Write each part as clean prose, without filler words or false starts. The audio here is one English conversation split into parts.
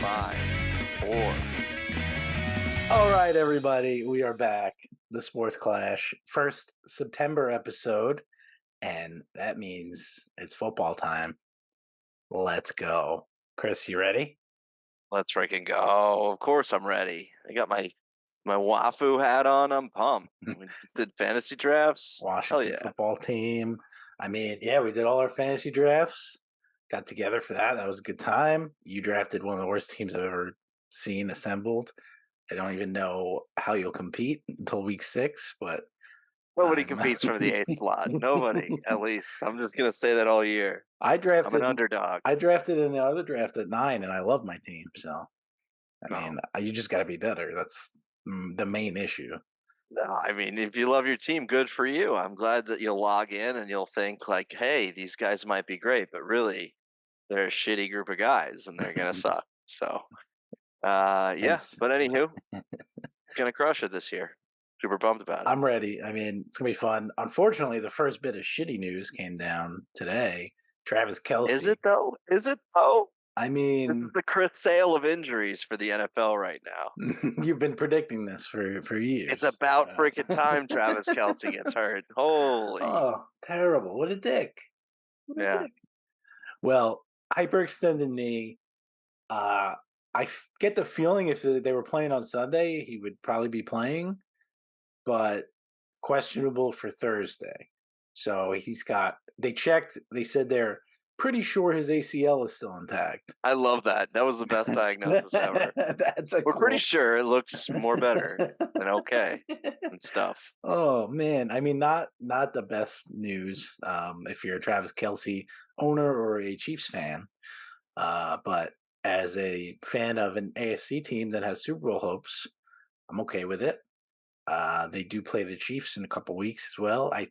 5, 4. All right, everybody, we are back. The Sports Clash, first September episode, and that means it's football time. Let's go. Chris, you ready? Let's freaking go. Of course I'm ready. I got my Wafu hat on. I'm pumped. We did fantasy drafts. Hell Washington yeah. football team. I mean, yeah, we did all our fantasy drafts. Got together for that. That was a good time. You drafted one of the worst teams I've ever seen assembled. I don't even know how you'll compete until week 6, but Nobody competes for the 8th slot. Nobody, at least. I'm just going to say that all year. I I'm an underdog. I drafted in the other draft at 9, and I love my team. So, I mean, you just got to be better. That's the main issue. No, I mean, if you love your team, good for you. I'm glad that you'll log in and you'll think like, hey, these guys might be great, but really, they're a shitty group of guys and they're going to suck. So, yeah. But anywho, going to crush it this year. Super pumped about it. I'm ready. I mean, it's going to be fun. Unfortunately, the first bit of shitty news came down today. Travis Kelce. Is it though? Is it though? I This mean, is the Chris Sale of injuries for the NFL right now. you've been predicting this for years. It's about freaking time Travis Kelce gets hurt. Holy. Oh, terrible. What a dick. What a Yeah. dick. Well, hyperextended knee. I get the feeling if they were playing on Sunday, he would probably be playing, but questionable for Thursday. So they checked, they said they're pretty sure his ACL is still intact. I love that. That was the best diagnosis ever. We're pretty sure it looks more better than okay and stuff. Oh man, I mean, not the best news if you're a Travis Kelce owner or a Chiefs fan, but as a fan of an AFC team that has Super Bowl hopes, I'm okay with it. They do play the Chiefs in a couple weeks as well. I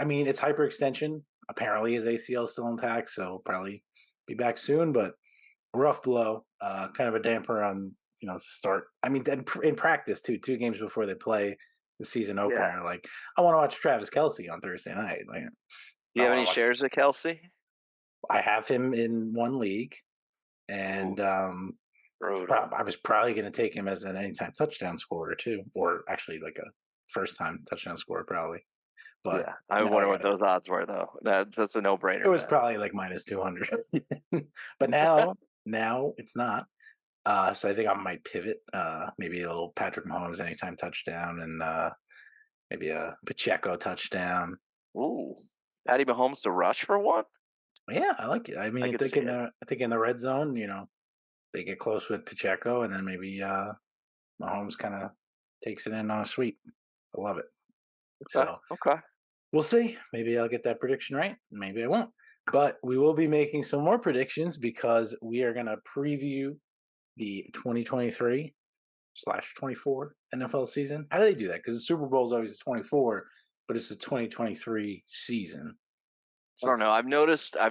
mean, it's hyperextension. Apparently his ACL is still intact, so probably be back soon, but rough blow. Kind of a damper on, start. I mean, in practice too, 2 games before they play the season opener. Yeah. Like, I want to watch Travis Kelce on Thursday night. Like, do you have any shares of Kelce? I have him in one league, and I was probably going to take him as an anytime touchdown scorer too, or actually like a first time touchdown scorer probably. But yeah, I wonder what those odds were though. That's a no-brainer. It was probably like minus 200, but now it's not. So I think I might pivot. Maybe a little Patrick Mahomes anytime touchdown, and maybe a Pacheco touchdown. Ooh, Patty Mahomes to rush for one. Yeah, I like it. I mean, I think in the red zone, they get close with Pacheco, and then maybe Mahomes kind of takes it in on a sweep. I love it. So okay, we'll see. Maybe I'll get that prediction right. Maybe I won't. But we will be making some more predictions because we are going to preview the 2023/24 NFL season. How do they do that? Because the Super Bowl is always the 24, but it's the 2023 season. So I don't know. I've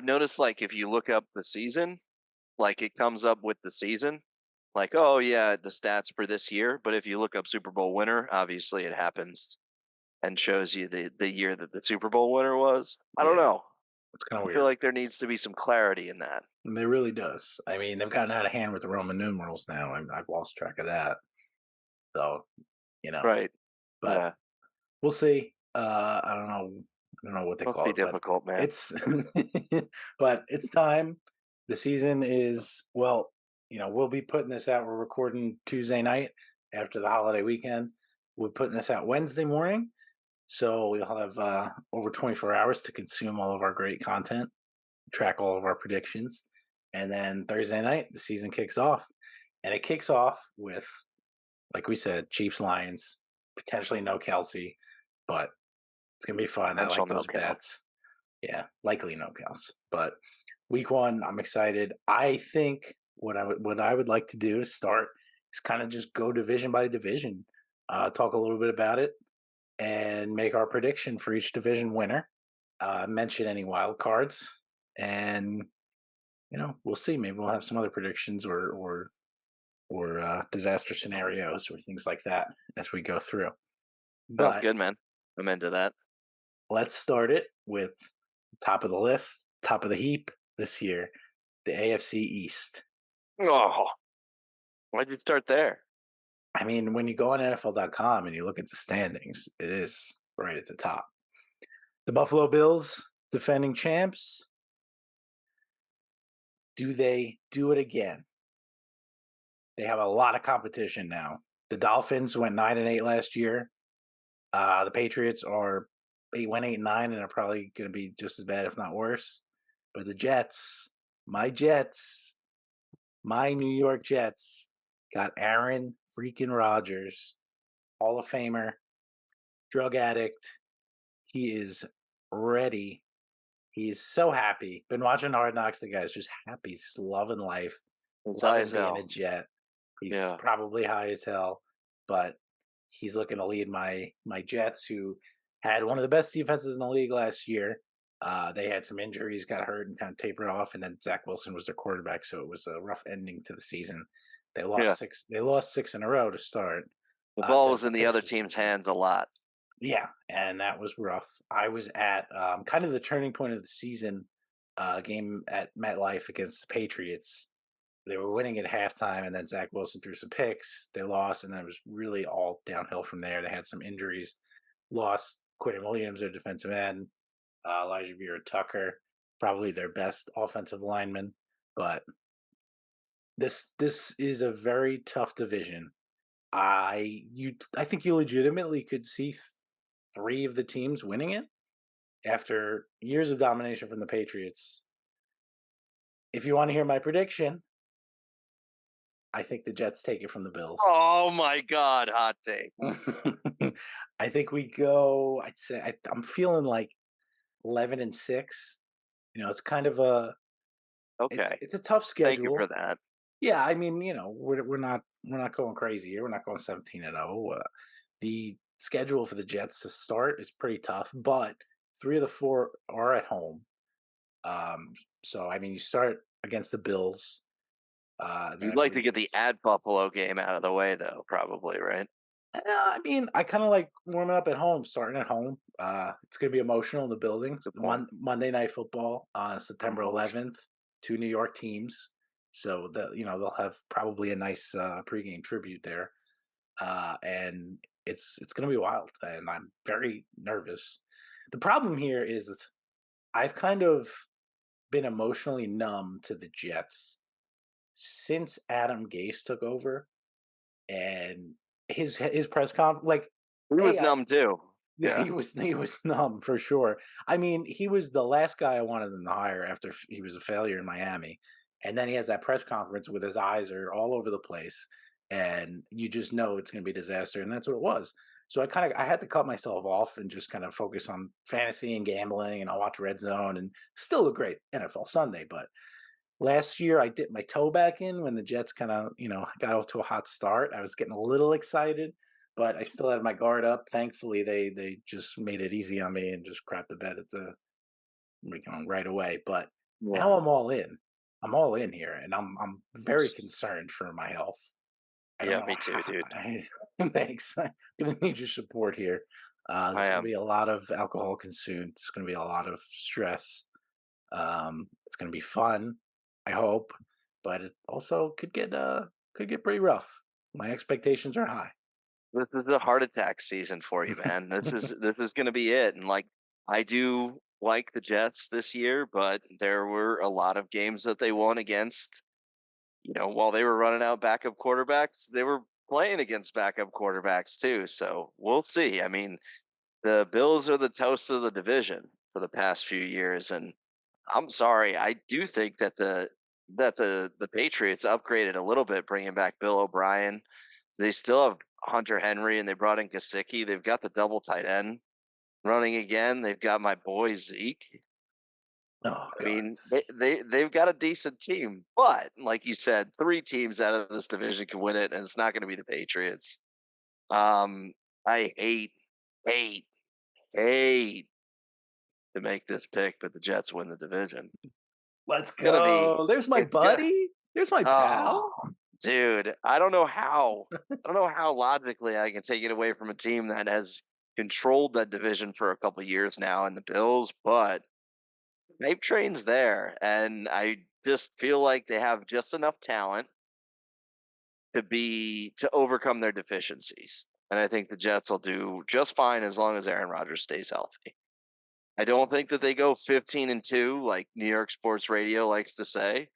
noticed like if you look up the season, like it comes up with the season, like, oh yeah, the stats for this year. But if you look up Super Bowl winner, obviously it happens and shows you the year that the Super Bowl winner was. I don't know. It's kind of weird. I feel like there needs to be some clarity in that. And there really does. I mean, they've gotten out of hand with the Roman numerals now. I've lost track of that. So, Right. But we'll see. I don't know what they call it. Difficult, man. But it's time. The season is, well, we'll be putting this out. We're recording Tuesday night after the holiday weekend. We're putting this out Wednesday morning. So we'll have over 24 hours to consume all of our great content, track all of our predictions. And then Thursday night, the season kicks off. And it kicks off with, like we said, Chiefs, Lions, potentially no Kelce, but it's going to be fun. I like those bets. Yeah, likely no Kelce. But week 1, I'm excited. I think what I would like to do to start is kind of just go division by division, talk a little bit about it, and make our prediction for each division winner. Mention any wild cards, and we'll see. Maybe we'll have some other predictions or disaster scenarios or things like that as we go through. But good, man. I'm into that. Let's start it with top of the list, top of the heap this year, the AFC East. Oh, Why'd you start there? I mean, when you go on NFL.com and you look at the standings, it is right at the top. The Buffalo Bills, defending champs, do they do it again? They have a lot of competition now. The Dolphins went 9-8 last year. The Patriots are 8-9 and are probably going to be just as bad, if not worse. But the Jets, my New York Jets, got Aaron freaking Rodgers, Hall of Famer, drug addict. He is ready. He's so happy. Been watching Hard Knocks. The guy's just happy. He's just loving life, It's high loving as being a hell. Jet. He's Yeah. probably high as hell, but he's looking to lead my Jets, who had one of the best defenses in the league last year. They had some injuries, got hurt, and kind of tapered off, and then Zach Wilson was their quarterback, so it was a rough ending to the season. They Yeah. lost six. They lost six in a row to start. The ball was To in the finish other the team's season. hands a lot. Yeah, and that was rough. I was at kind of the turning point of the season, game at MetLife against the Patriots. They were winning at halftime, and then Zach Wilson threw some picks. They lost, and then it was really all downhill from there. They had some injuries, lost Quentin Williams, their defensive end, Elijah Vera Tucker, probably their best offensive lineman. But this is a very tough division. I think you legitimately could see three of the teams winning it after years of domination from the Patriots. If you want to hear my prediction, I think the Jets take it from the Bills. Oh my God, hot take. I think we go. I'd say I'm feeling like 11-6. It's kind of a Okay. it's a tough Thank you for schedule. that. Yeah, I mean, we're not going crazy here. We're not going 17-0. The schedule for the Jets to start is pretty tough, but three of the four are at home. So I mean, you start against the Bills. Then You'd I like to believe get the it's. at Buffalo game out of the way, though, probably, right? I mean, I kind of like warming up at home, starting at home. It's going to be emotional in the building. Good point. Monday Night Football on September Emotion. 11th. Two New York teams, so they'll have probably a nice pregame tribute there, and it's going to be wild. And I'm very nervous. The problem here is I've kind of been emotionally numb to the Jets since Adam Gase took over, and his press conference, like, He was hey, numb too. he Yeah. was numb for sure. I mean, he was the last guy I wanted them to hire after he was a failure in Miami, and then he has that press conference with his eyes are all over the place, and you just know it's going to be a disaster, and that's what it was. So I had to cut myself off and just kind of focus on fantasy and gambling, and I watch Red Zone, and still a great NFL Sunday. But last year I dipped my toe back in when the Jets kind of got off to a hot start. I was getting a little excited, but I still had my guard up. Thankfully, they just made it easy on me and just crapped the bed at the right away. But Yeah. now I'm all in. I'm all in here, and I'm very concerned for my health. I don't Yeah, know me too, how. dude. Thanks. I'm gonna need your support here. I There's gonna am. be a lot of alcohol consumed. There's gonna be a lot of stress. It's gonna be fun, I hope, but it also could get pretty rough. My expectations are high. This is a heart attack season for you, man. This is going to be it. And like, I do like the Jets this year, but there were a lot of games that they won against. While they were running out backup quarterbacks, they were playing against backup quarterbacks too. So we'll see. I mean, the Bills are the toast of the division for the past few years, and I'm sorry, I do think that the Patriots upgraded a little bit, bringing back Bill O'Brien. They still have Hunter Henry, and they brought in Gesicki. They've got the double tight end running again. They've got my boy Zeke. Oh I God. mean, they've got a decent team, but like you said, three teams out of this division can win it, and it's not going to be the Patriots. Um, I hate, hate to make this pick, but the Jets win the division. Let's Gonna be, go. There's my it's gonna. buddy. There's my Oh, pal. dude, I don't know how. I don't know how logically I can take it away from a team that has controlled that division for a couple of years now in the Bills, but Hype Train's there, and I just feel like they have just enough talent to overcome their deficiencies. And I think the Jets will do just fine as long as Aaron Rodgers stays healthy. I don't think that they go 15-2 like New York sports radio likes to say.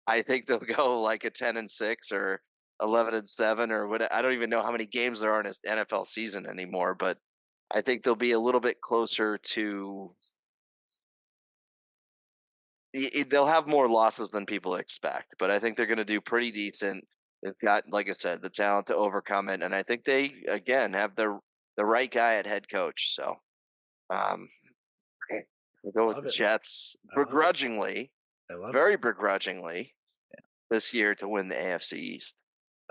I think they'll go like a 10-6 or 11-7 or what. I don't even know how many games there are in an NFL season anymore, but I think they'll be a little bit closer to. They'll have more losses than people expect, but I think they're going to do pretty decent. They've got, like I said, the talent to overcome it, and I think they again have the right guy at head coach. So um, we'll go with Love the it. Jets I love it. begrudgingly, I love it. very begrudgingly this year to win the AFC East.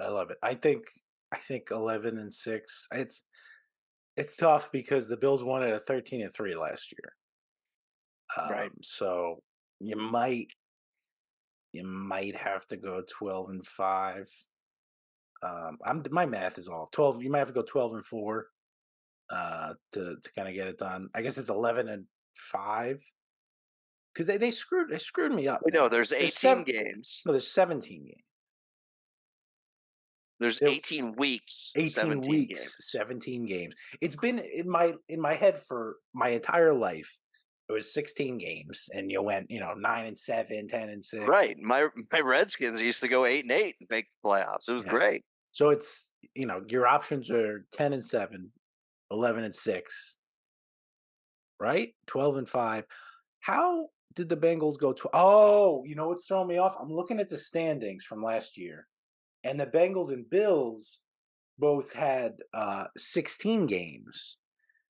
I love it. I think 11-6. It's tough because the Bills won it at 13-3 last year. Right. So you might have to go 12-5. My math is off. 12. You might have to go 12-4 to kind of get it done. I guess it's 11-5 because they screwed me up, Wait, no, man. there's There's 18 seven. games. No, there's 17 games. There's There 18 weeks, 18 17 weeks, games. 17 games. It's been in my head for my entire life. It was 16 games, and you went, 9-7, 10-6. Right. My Redskins used to go 8-8 and make the playoffs. It was Yeah. great. So it's your options are 10-7, 11-6, right? 12-5. How did the Bengals go to? Oh, you know what's throwing me off? I'm looking at the standings from last year, and the Bengals and Bills both had 16 games.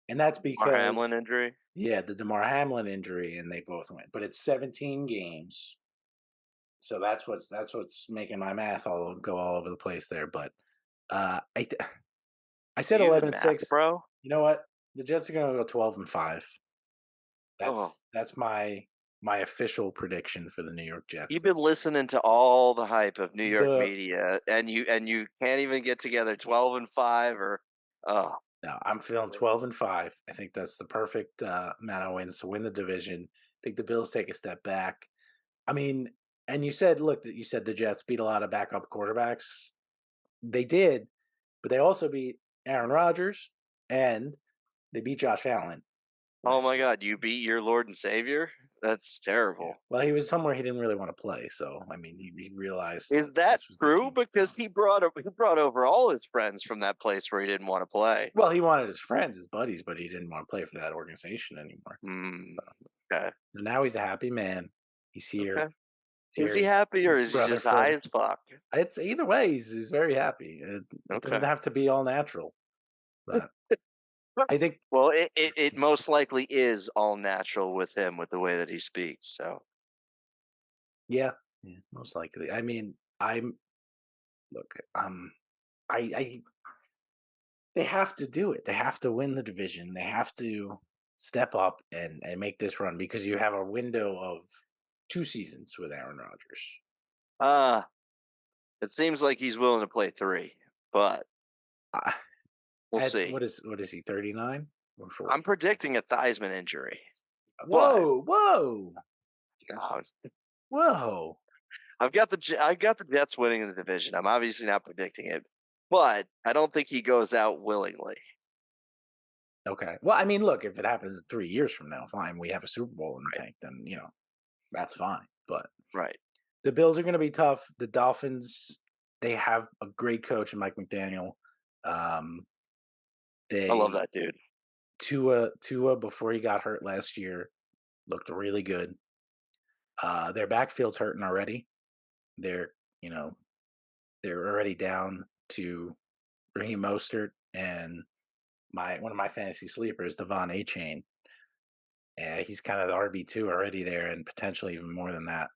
And that's Our Hamlin because, injury. yeah, the DeMar Hamlin injury, and they both went. But it's 17 games, so that's what's making my math go all over the place there. But I I Are said you even eleven math, six. bro? You know what? The Jets are going to go 12-5. Oh, That's my official prediction for the New York you've Jets been this year. listening to all the hype of New York The media, and you can't even get together 12-5 or oh, No, I'm feeling 12-5. I think that's the perfect amount of wins to win the division. I think the Bills take a step back. I mean, and you said the Jets beat a lot of backup quarterbacks. They did, but they also beat Aaron Rodgers and they beat Josh Allen oh last my year. God, you beat your Lord and Savior? That's Yeah. terrible. Well, he was somewhere he didn't really want to play, so I mean, he realized Is that that this was the true? team to Because come. he brought over all his friends from that place where he didn't want to play. Well, he wanted his friends, his buddies, but he didn't want to play for that organization anymore. Hmm. Okay. And now he's a happy man. He's here. Okay. He's Is he here. happy or His is he brother just high Fred. as fuck? It's either way. He's very happy. It doesn't Okay. have to be all natural, but I think, Well, it most likely is all natural with him with the way that he speaks. So yeah, yeah, most likely. I mean, I'm look. I they have to do it. They have to win the division. They have to step up and make this run because you have a window of 2 seasons with Aaron Rodgers. uh it seems like he's willing to play three, but Uh, we'll at see. what is he, 39 or I'm 40? predicting a Theismann injury, but Whoa, whoa, uh, whoa. I've got the Jets winning the division. I'm obviously not predicting it, but I don't think he goes out willingly. Okay. Well, I mean, look, if it happens 3 years from now, fine. We have a Super Bowl in the Right. tank, then that's fine. But Right. the Bills are going to be tough. The Dolphins, they have a great coach in Mike McDaniel. Um, I love they that dude. Tua before he got hurt last year looked really good. Their backfield's hurting already. They're you know they're already down to Raheem Mostert and my one of my fantasy sleepers, Devon A. Chain. He's kind of the RB2 already there, and potentially even more than that.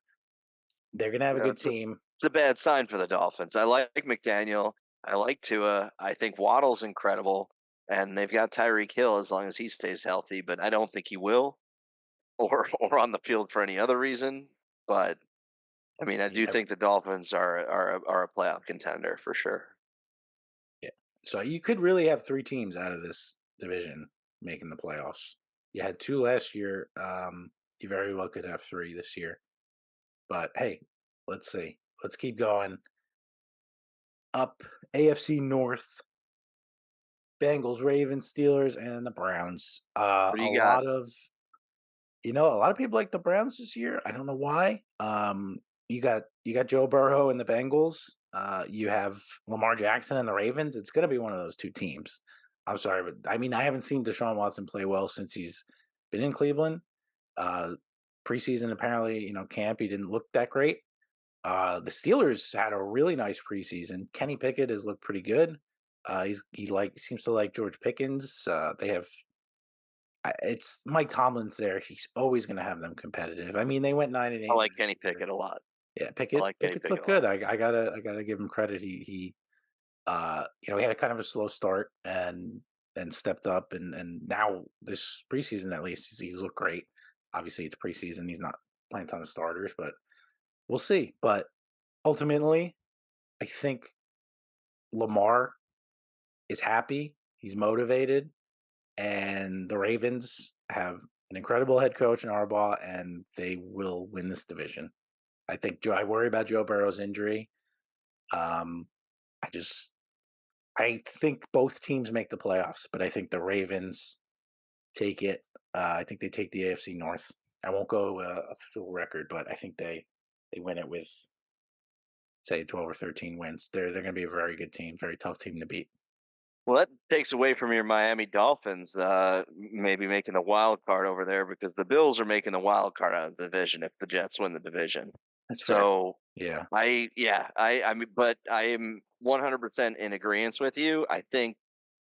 They're gonna have You a know, good team. it's a bad sign for the Dolphins. I like McDaniel. I like Tua. I think Waddle's incredible, and they've got Tyreek Hill as long as he stays healthy. But I don't think he will, or on the field for any other reason. But I mean, I You do have think the Dolphins are a playoff contender for sure. Yeah. So you could really have 3 teams out of this division making the playoffs. You had 2 last year. You very well could have 3 this year. But hey, let's see. Let's keep going. Up AFC North, Bengals, Ravens, Steelers, and the Browns. What do A you got? lot of a lot of people like the Browns this year. I don't know why. You got Joe Burrow and the Bengals. You have Lamar Jackson and the Ravens. It's going to be one of those two teams. I'm sorry, but I mean, I haven't seen Deshaun Watson play well since he's been in Cleveland. Uh, Preseason, apparently, camp, he didn't look that great. The Steelers had a really nice preseason. Kenny Pickett has looked pretty good. He seems to like George Pickens. They have it's Mike Tomlin's there. He's always going to have them competitive. I mean, they went 9-8 I like last Kenny year. Pickett a lot. Yeah, I Pickett. like Kenny Pickett's Pickett look a lot. good. I gotta give him credit. He had a kind of a slow start and stepped up and now this preseason at least he's looked great. Obviously, it's preseason. He's not playing a ton of starters, but we'll see. But ultimately, I think Lamar is happy. He's motivated, and the Ravens have an incredible head coach in Harbaugh, and they will win this division. I worry about Joe Burrow's injury. Um, I just I think both teams make the playoffs, but I think the Ravens take it. I think they take the AFC North. I won't go a full record, but I think they win it with say 12 or 13 wins. They're going to be a very good team, very tough team to beat. Well, that takes away from your Miami Dolphins, maybe making the wild card over there because the Bills are making the wild card out of the division if the Jets win the division. That's fair. So Yeah. I mean, but I am 100% in agreement with you. I think,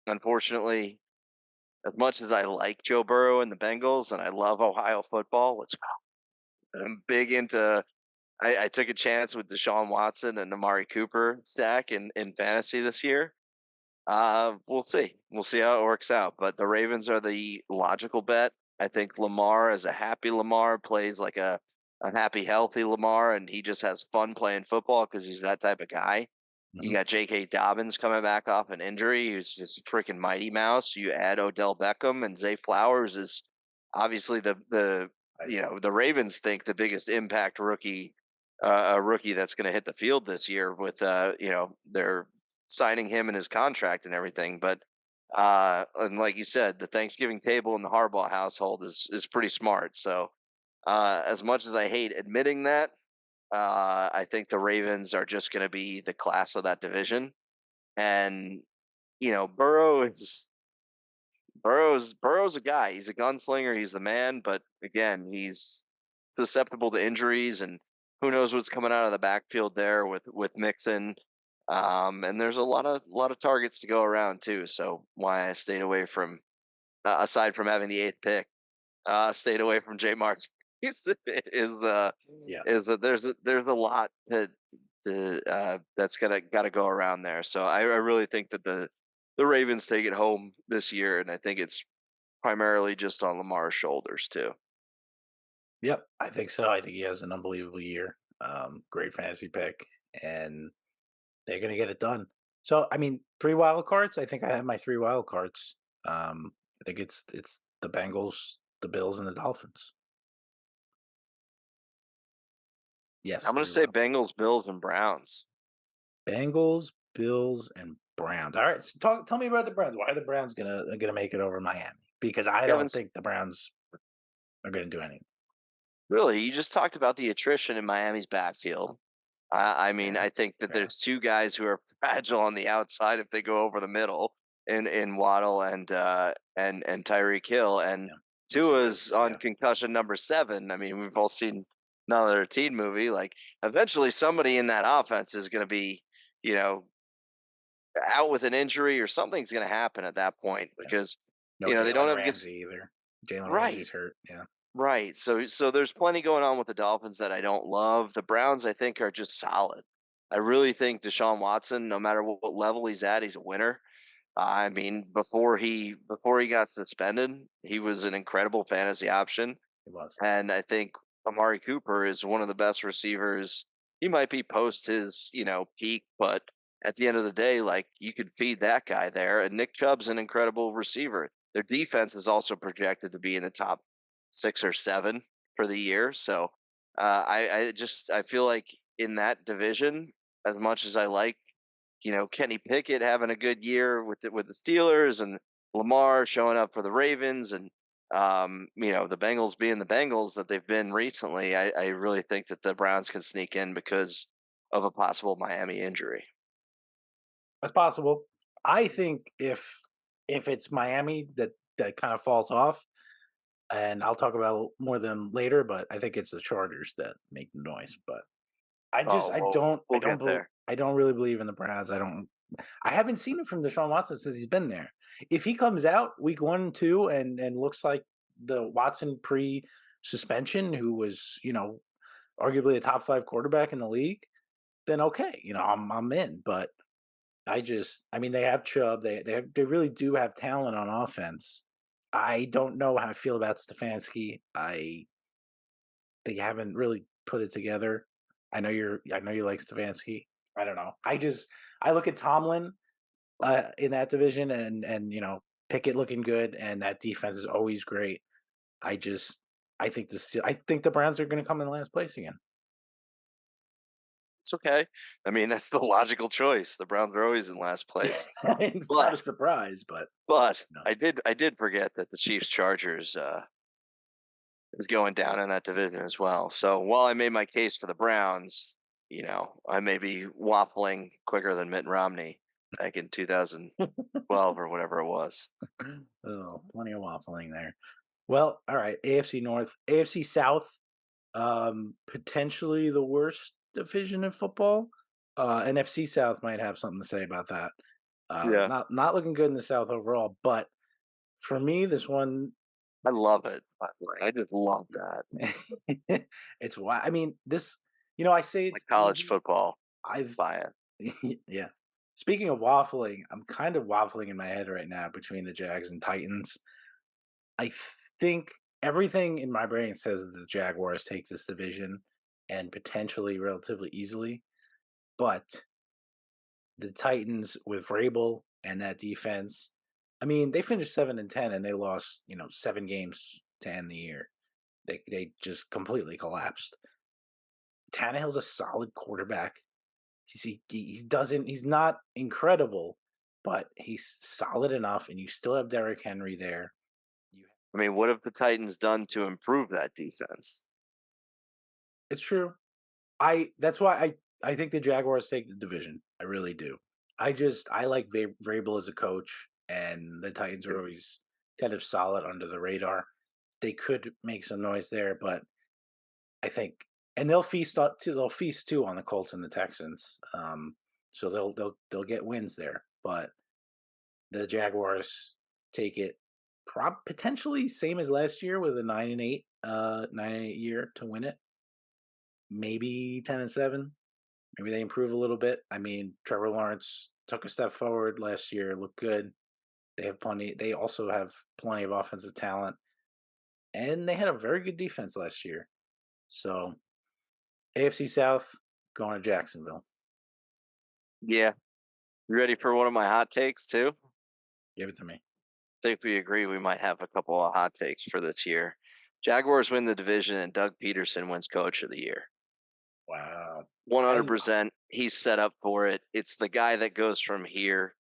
unfortunately, as much as I like Joe Burrow and the Bengals, and I love Ohio football, I'm big into. I took a chance with Deshaun Watson and Amari Cooper stack in fantasy this year. We'll see. We'll see how it works out. But the Ravens are the logical bet. I think Lamar is a happy Lamar, plays like a happy, healthy Lamar, and he just has fun playing football because he's that type of guy. You Mhm. got J.K. Dobbins coming back off an injury, who's just a freaking mighty mouse. You add Odell Beckham and Zay Flowers is obviously I, the Ravens think the biggest impact rookie that's going to hit the field this year with they're signing him and his contract and everything. But and like you said, the Thanksgiving table in the Harbaugh household is pretty smart. So as much as I hate admitting that, I think the Ravens are just going to be the class of that division. And Burrow's a guy. He's a gunslinger. He's the man. But again, he's susceptible to injuries, and who knows what's coming out of the backfield there with Mixon. And there's a lot of targets to go around too. So why I stayed away from, aside from having the eighth pick, stayed away from J. March yeah. is that there's a lot that's got to go around there. So I really think that the Ravens take it home this year, and I think it's primarily just on Lamar's shoulders too. Yep. I think so. I think he has an unbelievable year. Great fantasy pick, and they're going to get it done. So, I mean, three wild cards. I think I have my three wild cards. I think it's the Bengals, the Bills, and the Dolphins. Yes, I'm going to three say wild. Bengals, Bills, and Browns. Bengals, Bills, and Browns. All right, so tell me about the Browns. Why are the Browns gonna make it over Miami? Because I Kevin, don't think the Browns are gonna do anything. really, you just talked about the attrition in Miami's backfield. I mean, Fair, I think that fair. there's two guys who are fragile on the outside if they go over the middle in Waddle and Tyreek Hill, and Yeah, and Tua's Tua's on yeah. concussion number 7. I mean, we've all seen another teen movie. Like, eventually, somebody in that offense is going to be, you know, out with an injury or something's going to happen at that point Yeah. because No they don't Jalen have good. Ramsey either. Jalen Right. Ramsey's hurt. Yeah, Right. So there's plenty going on with the Dolphins that I don't love. The Browns, I think, are just solid. I really think Deshaun Watson, no matter what level he's at, he's a winner. I mean, before he got suspended, he was an incredible fantasy option, he was. and I think Amari Cooper is one of the best receivers. He might be post his peak, but at the end of the day, like, you could feed that guy there. And Nick Chubb's an incredible receiver. Their defense is also projected to be in the top 6 or 7 for the year. So I feel like in that division, as much as I like Kenny Pickett having a good year with the Steelers, and Lamar showing up for the Ravens, and the Bengals being the Bengals that they've been recently. I really think that the Browns can sneak in because of a possible Miami injury. That's possible. I think if it's Miami that kind of falls off, and I'll talk about more them later, but I think it's the Chargers that make the noise. But I just Oh well, I we'll don't get there. I don't really believe in the Browns. I haven't seen it from Deshaun Watson since he's been there. If he comes out week 1 and 2 and looks like the Watson pre suspension, who was arguably a top 5 quarterback in the league, then okay, I'm in. But I mean, they have Chubb. They really do have talent on offense. I don't know how I feel about Stefanski. They haven't really put it together. I know you like Stefanski. I don't know. I look at Tomlin in that division, and Pickett looking good, and that defense is always great. I just I think the Browns are going to come in last place again. It's okay. I mean, that's the logical choice. The Browns are always in last place. It's not a But surprise, but but no. I did forget that the Chiefs Chargers is going down in that division as well. So while I made my case for the Browns, I may be waffling quicker than Mitt Romney back in 2012 or whatever it was. Oh, plenty of waffling there. Well, all right. AFC North, AFC South, potentially the worst division in football. NFC South might have something to say about that. Yeah, Not looking good in the South overall, but for me, this one, I love it. By the way. I just love that. it's why. I mean, I say Like it's college easy. football I've buy-in. yeah. Speaking of waffling, I'm kind of waffling in my head right now between the Jags and Titans. I think everything in my brain says that the Jaguars take this division and potentially relatively easily, but the Titans with Vrabel and that defense, I mean, they finished 7-10 and they lost, 7 games to end the year. They just completely collapsed. Tannehill's a solid quarterback. He's not incredible, but he's solid enough, and you still have Derrick Henry there. You I mean, what have the Titans done to improve that defense? It's true. That's why I think the Jaguars take the division. I really do. I like Vrabel as a coach, and the Titans are always kind of solid under the radar. They could make some noise there, but I think, and they'll feast up too. They'll feast too on the Colts and the Texans. So they'll get wins there, but the Jaguars take it potentially same as last year with a 9-8, 9-8 year to win it. Maybe 10-7. Maybe they improve a little bit. I mean, Trevor Lawrence took a step forward last year, looked good. They have plenty. They also have plenty of offensive talent, and they had a very good defense last year. So AFC South going to Jacksonville. Yeah. You ready for one of my hot takes too? Give it to me. Think we agree we might have a couple of hot takes for this year. Jaguars win the division and Doug Peterson wins coach of the year. Wow. I 100%. He's set up for it. It's the guy that goes from here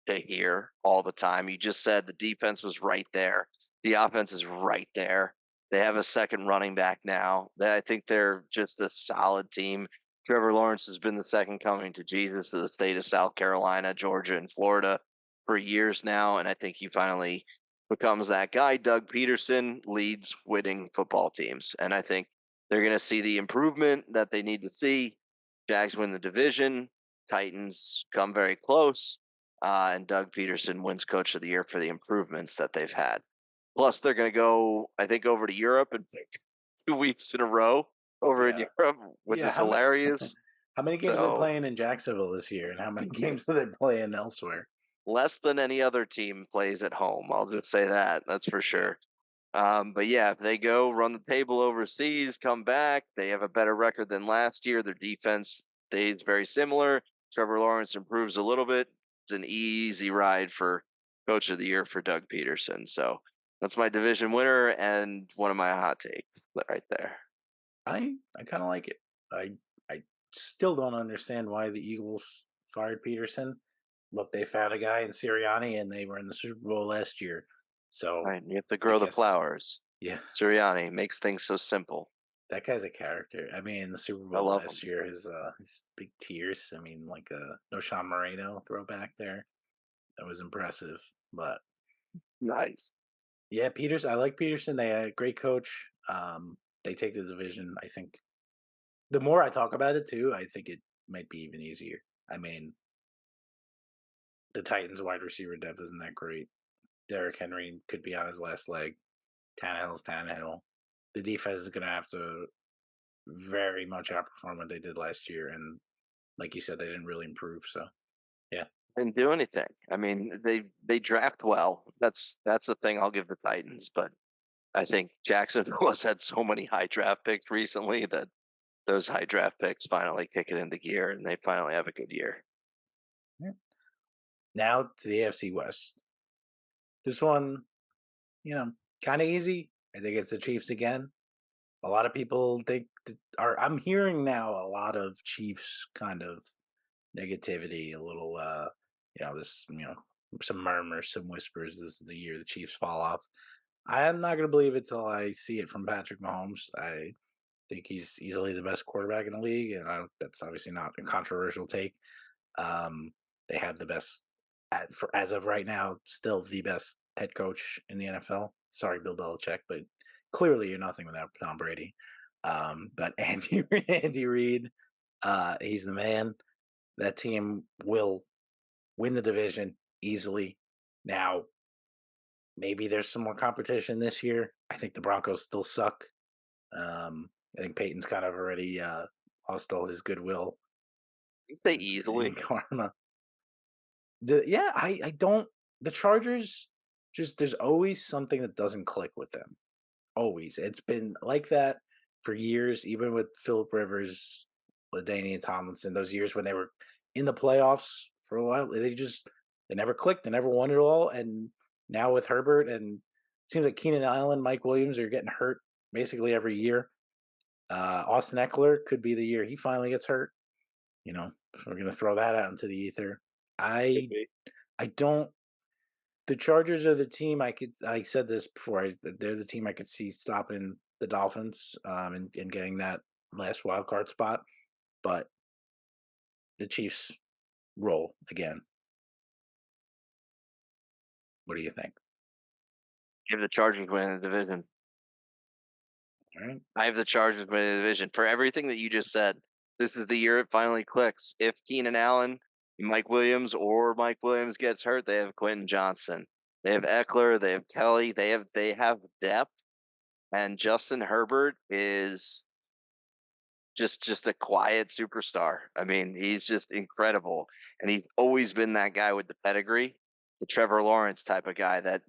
to here all the time. You just said the defense was right there. The offense is right there. They have a second running back now. I think they're just a solid team. Trevor Lawrence has been the second coming to Jesus of the state of South Carolina, Georgia, and Florida for years now. And I think he finally becomes that guy. Doug Peterson leads winning football teams. And I think they're going to see the improvement that they need to see. Jags win the division. Titans come very close. And Doug Peterson wins coach of the year for the improvements that they've had. Plus, they're going to go, I think, over to Europe and pick 2 weeks in a row over in yeah Europe, which yeah. is hilarious. How many games are they So playing in Jacksonville this year, and how many games are they playing elsewhere? less than any other team plays at home. I'll just say that. That's for Yeah. sure. But yeah, if they go run the table overseas, come back, they have a better record than last year. Their defense stays very similar. Trevor Lawrence improves a little bit. It's an easy ride for coach of the year for Doug Peterson. So that's my division winner and one of my hot takes right there. I kind of like it. I still don't understand why the Eagles fired Peterson. Look, they found a guy in Sirianni, and they were in the Super Bowl last year. So Right, you have to I grow the guess, flowers. yeah, Sirianni makes things so simple. that guy's a character. I mean, the Super I Bowl love him. last year, his big tears. I mean, like a no Sean Moreno throwback there. That was impressive. But Nice. yeah, Peters. I like Peterson. They had a great coach. They take the division. I think the more I talk about it too, I think it might be even easier. I mean, the Titans wide receiver depth isn't that great. Derrick Henry could be on his last leg. Tannehill's Tannehill. The defense is going to have to very much outperform what they did last year, and like you said, they didn't really improve. So yeah, Didn't do anything. I mean, they draft well. That's the thing I'll give the Titans, but I think Jacksonville has had so many high draft picks recently that those high draft picks finally kick it into gear and they finally have a good year. yeah. Now to the AFC West. This one, kind of easy. I think it's the Chiefs again. A lot of people think are. I'm hearing now a lot of Chiefs kind of negativity, a little, this, some murmurs, some whispers. This is the year the Chiefs fall off. I am not going to believe it till I see it from Patrick Mahomes. I think he's easily the best quarterback in the league, and that's obviously not a controversial take. Um, they have the best, as of right now, still the best head coach in the NFL. Sorry, Bill Belichick, but clearly you're nothing without Tom Brady. But Andy Reid, he's the man. That team will win the division easily. Now, maybe there's some more competition this year. I think the Broncos still suck. I think Peyton's kind of already lost all his goodwill You say in easily. karma. I don't. The Chargers, just there's always something that doesn't click with them. Always, it's been like that for years. Even with Philip Rivers, LaDainian Tomlinson, those years when they were in the playoffs for a while, they never clicked. They never won it all. And now with Herbert, and it seems like Keenan Allen, Mike Williams are getting hurt basically every year. Austin Eckler could be the year he finally gets hurt. We're gonna throw that out into the ether. Could I be. I don't. The Chargers are the team I said this before. They're the team I could see stopping the Dolphins, and getting that last wild card spot. But the Chiefs roll again. What do you think? Give the Chargers winning the division. All right. I have the Chargers winning the division. For everything that you just said, this is the year it finally clicks. If Keenan Allen, Mike Williams gets hurt, they have Quentin Johnson. They have Eckler, they have Kelly, they have depth, and Justin Herbert is just a quiet superstar. I mean, he's just incredible, and he's always been that guy with the pedigree, the Trevor Lawrence type of guy that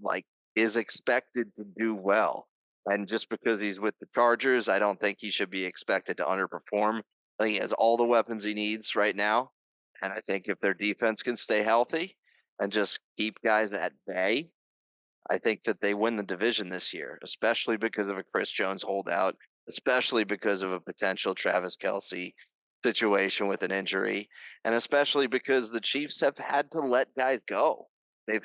is expected to do well. And just because he's with the Chargers, I don't think he should be expected to underperform. I think he has all the weapons he needs right now, and I think if their defense can stay healthy and just keep guys at bay, I think that they win the division this year, especially because of a Chris Jones holdout, especially because of a potential Travis Kelsey situation with an injury, and especially because the Chiefs have had to let guys go. They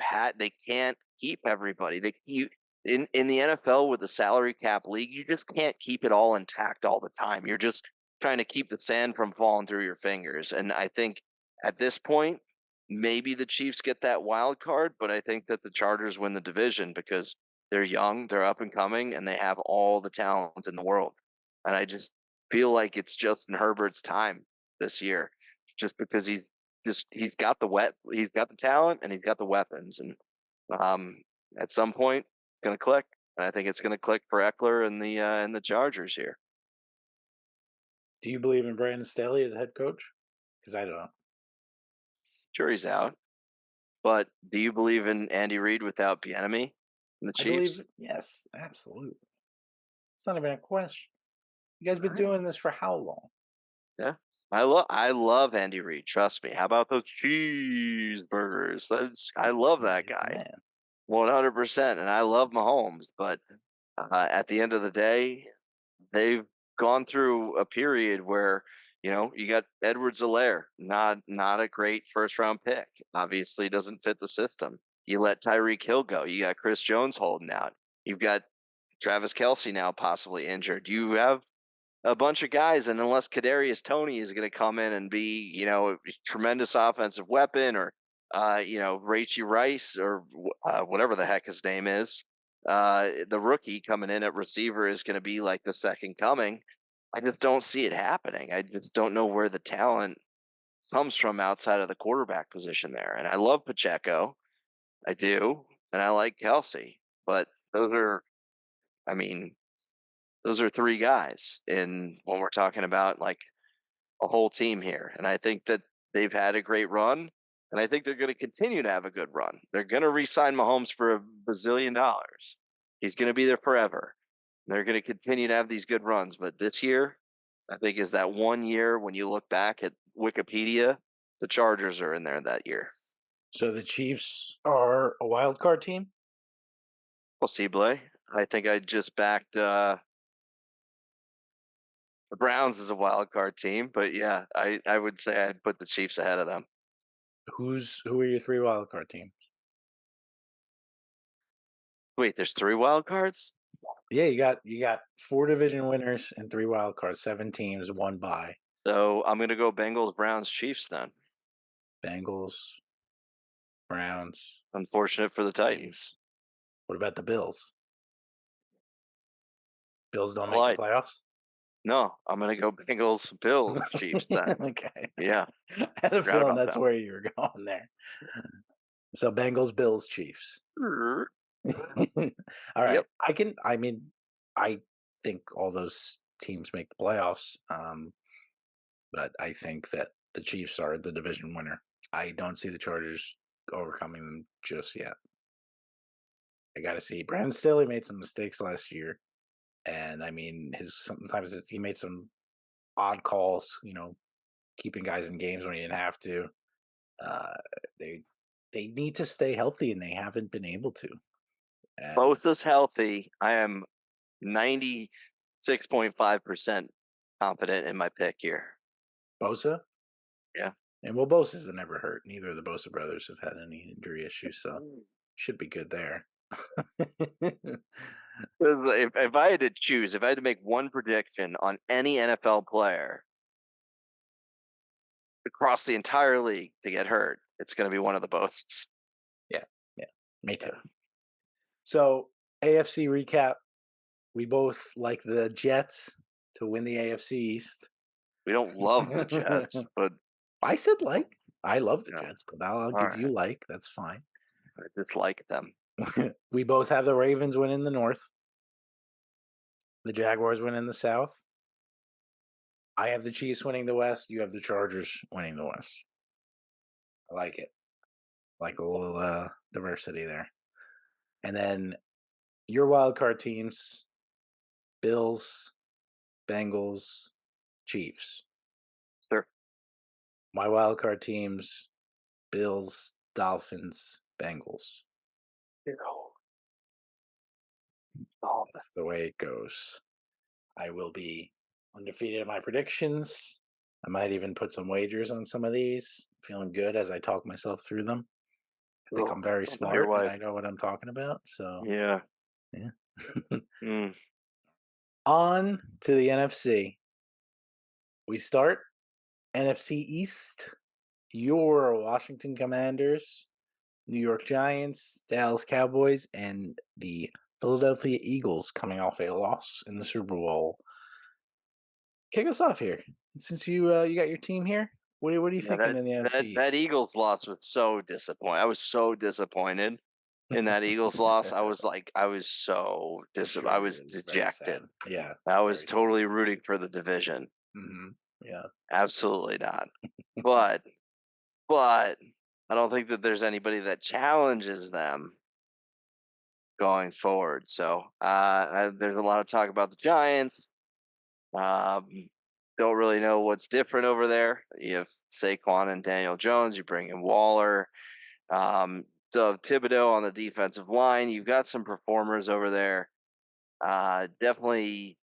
can't keep everybody. They keep in the NFL with the salary cap league, you just can't keep it all intact all the time. You're just trying to keep the sand from falling through your fingers. And I think at this point, maybe the Chiefs get that wild card, but I think that the Chargers win the division because they're young, they're up and coming, and they have all the talent in the world. And I just feel like it's Justin Herbert's time this year, just because he's got he's got the talent and he's got the weapons, and at some point it's gonna click. And I think it's gonna click for Eckler and the Chargers here. Do you believe in Brandon Staley as a head coach? Because I don't. Sure, he's out, but do you believe in Andy Reid without Bieniemy and the I Chiefs? believe yes, absolutely. It's not even a question. You guys All been right. doing this for how long? Yeah. I love Andy Reid. Trust me. How about those cheeseburgers? I love that He's the guy man. 100%. And I love Mahomes. But at the end of the day, they've gone through a period where You got Edwards-Helaire, not a great first round pick. Obviously, doesn't fit the system. You let Tyreek Hill go. You got Chris Jones holding out. You've got Travis Kelsey now possibly injured. You have a bunch of guys, and unless Kadarius Toney is going to come in and be, a tremendous offensive weapon, or Rachie Rice, or whatever the heck his name is, the rookie coming in at receiver is going to be like the second coming. I just don't see it happening. I just don't know where the talent comes from outside of the quarterback position there. And I love Pacheco, I do, and I like Kelsey, but those are, I mean, those are three guys in when we're talking about like a whole team here. And I think that they've had a great run, and I think they're going to continue to have a good run. They're going to re-sign Mahomes for $1 bazillion. He's going to be there forever. They're going to continue to have these good runs, but this year, I think, is that one year when you look back at Wikipedia, the Chargers are in there that year. So the Chiefs are a wild card team? Possible. I think I just backed the Browns as a wild card team, but yeah, I would say I'd put the Chiefs ahead of them. Who are your three wild card teams? Wait, there's 3 wild cards? Yeah, you got 4 division winners and 3 wild cards, 7 teams, 1 bye. So I'm gonna go Bengals, Browns, Chiefs then. Bengals, Browns, Unfortunate for the Titans. Chiefs. What about the Bills? Bills don't make the Lied. playoffs? No, I'm gonna go Bengals, Bills, Chiefs then. Okay. Yeah, I had a forgot feeling about that's them. where you were going there. So Bengals, Bills, Chiefs. All right. Yep. I think all those teams make the playoffs. But I think that the Chiefs are the division winner. I don't see the Chargers overcoming them just yet. I got to see. Brandon Staley made some mistakes last year, and he made some odd calls. Keeping guys in games when he didn't have to. Uh, they they need to stay healthy, and they haven't been able to. And Both is healthy. I am 96.5% confident in my pick here. Bosa, Yeah. and Bosa's never hurt. Neither of the Bosa brothers have had any injury issues, so should be good there. If I had to choose, if I had to make one prediction on any NFL player across the entire league to get hurt, it's going to be one of the Boses. Yeah, me too. So AFC recap: we both like the Jets to win the AFC East. We don't love the Jets, but I said like. I love the yeah, Jets, but I'll all give you right. like. That's fine. I dislike them. We both have the Ravens winning the North. The Jaguars winning the South. I have the Chiefs winning the West. You have the Chargers winning the West. I like it. Like a little diversity there. And then your wild card teams: Bills, Bengals, Chiefs. Sure. My wild card teams: Bills, Dolphins, Bengals. That's the way it goes. I will be undefeated in my predictions. I might even put some wagers on some of these. Feeling good as I talk myself through them. I think I'm very Don't tell your smart and wife. I know what I'm talking about. So, Yeah. yeah. Mm. On to the NFC. We start NFC East. Your Washington Commanders, New York Giants, Dallas Cowboys, and the Philadelphia Eagles coming off a loss in the Super Bowl. Kick us off here. Since you got your team here, what are you Yeah, thinking in the NFC that East? Eagles loss was so disappointing. I was so disappointed in that Eagles loss. I was like, I was so Sure, I it was was very sad. dejected. Yeah, I it's was very sad. totally rooting for the division. Yeah. Absolutely not. But I don't think that there's anybody that challenges them going forward. So there's a lot of talk about the Giants. Um, don't really know what's different over there. You have Saquon and Daniel Jones. You bring in Waller. So Thibodeau on the defensive line. You've got some performers over there. Definitely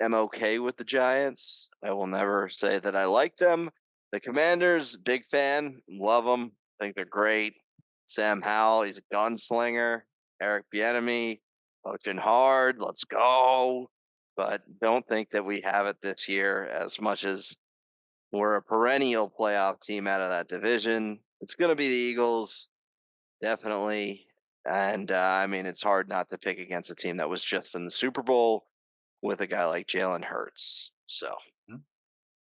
am okay with the Giants. I will never say that I like them. The Commanders, big fan, love them. Think they're great. Sam Howell, he's a gunslinger. Eric Bieniemy, coaching hard. Let's go. But don't think that we have it this year as much as we're a perennial playoff team out of that division. It's going to be the Eagles, definitely. And I mean, it's hard not to pick against a team that was just in the Super Bowl with a guy like Jalen Hurts. So, Hmm?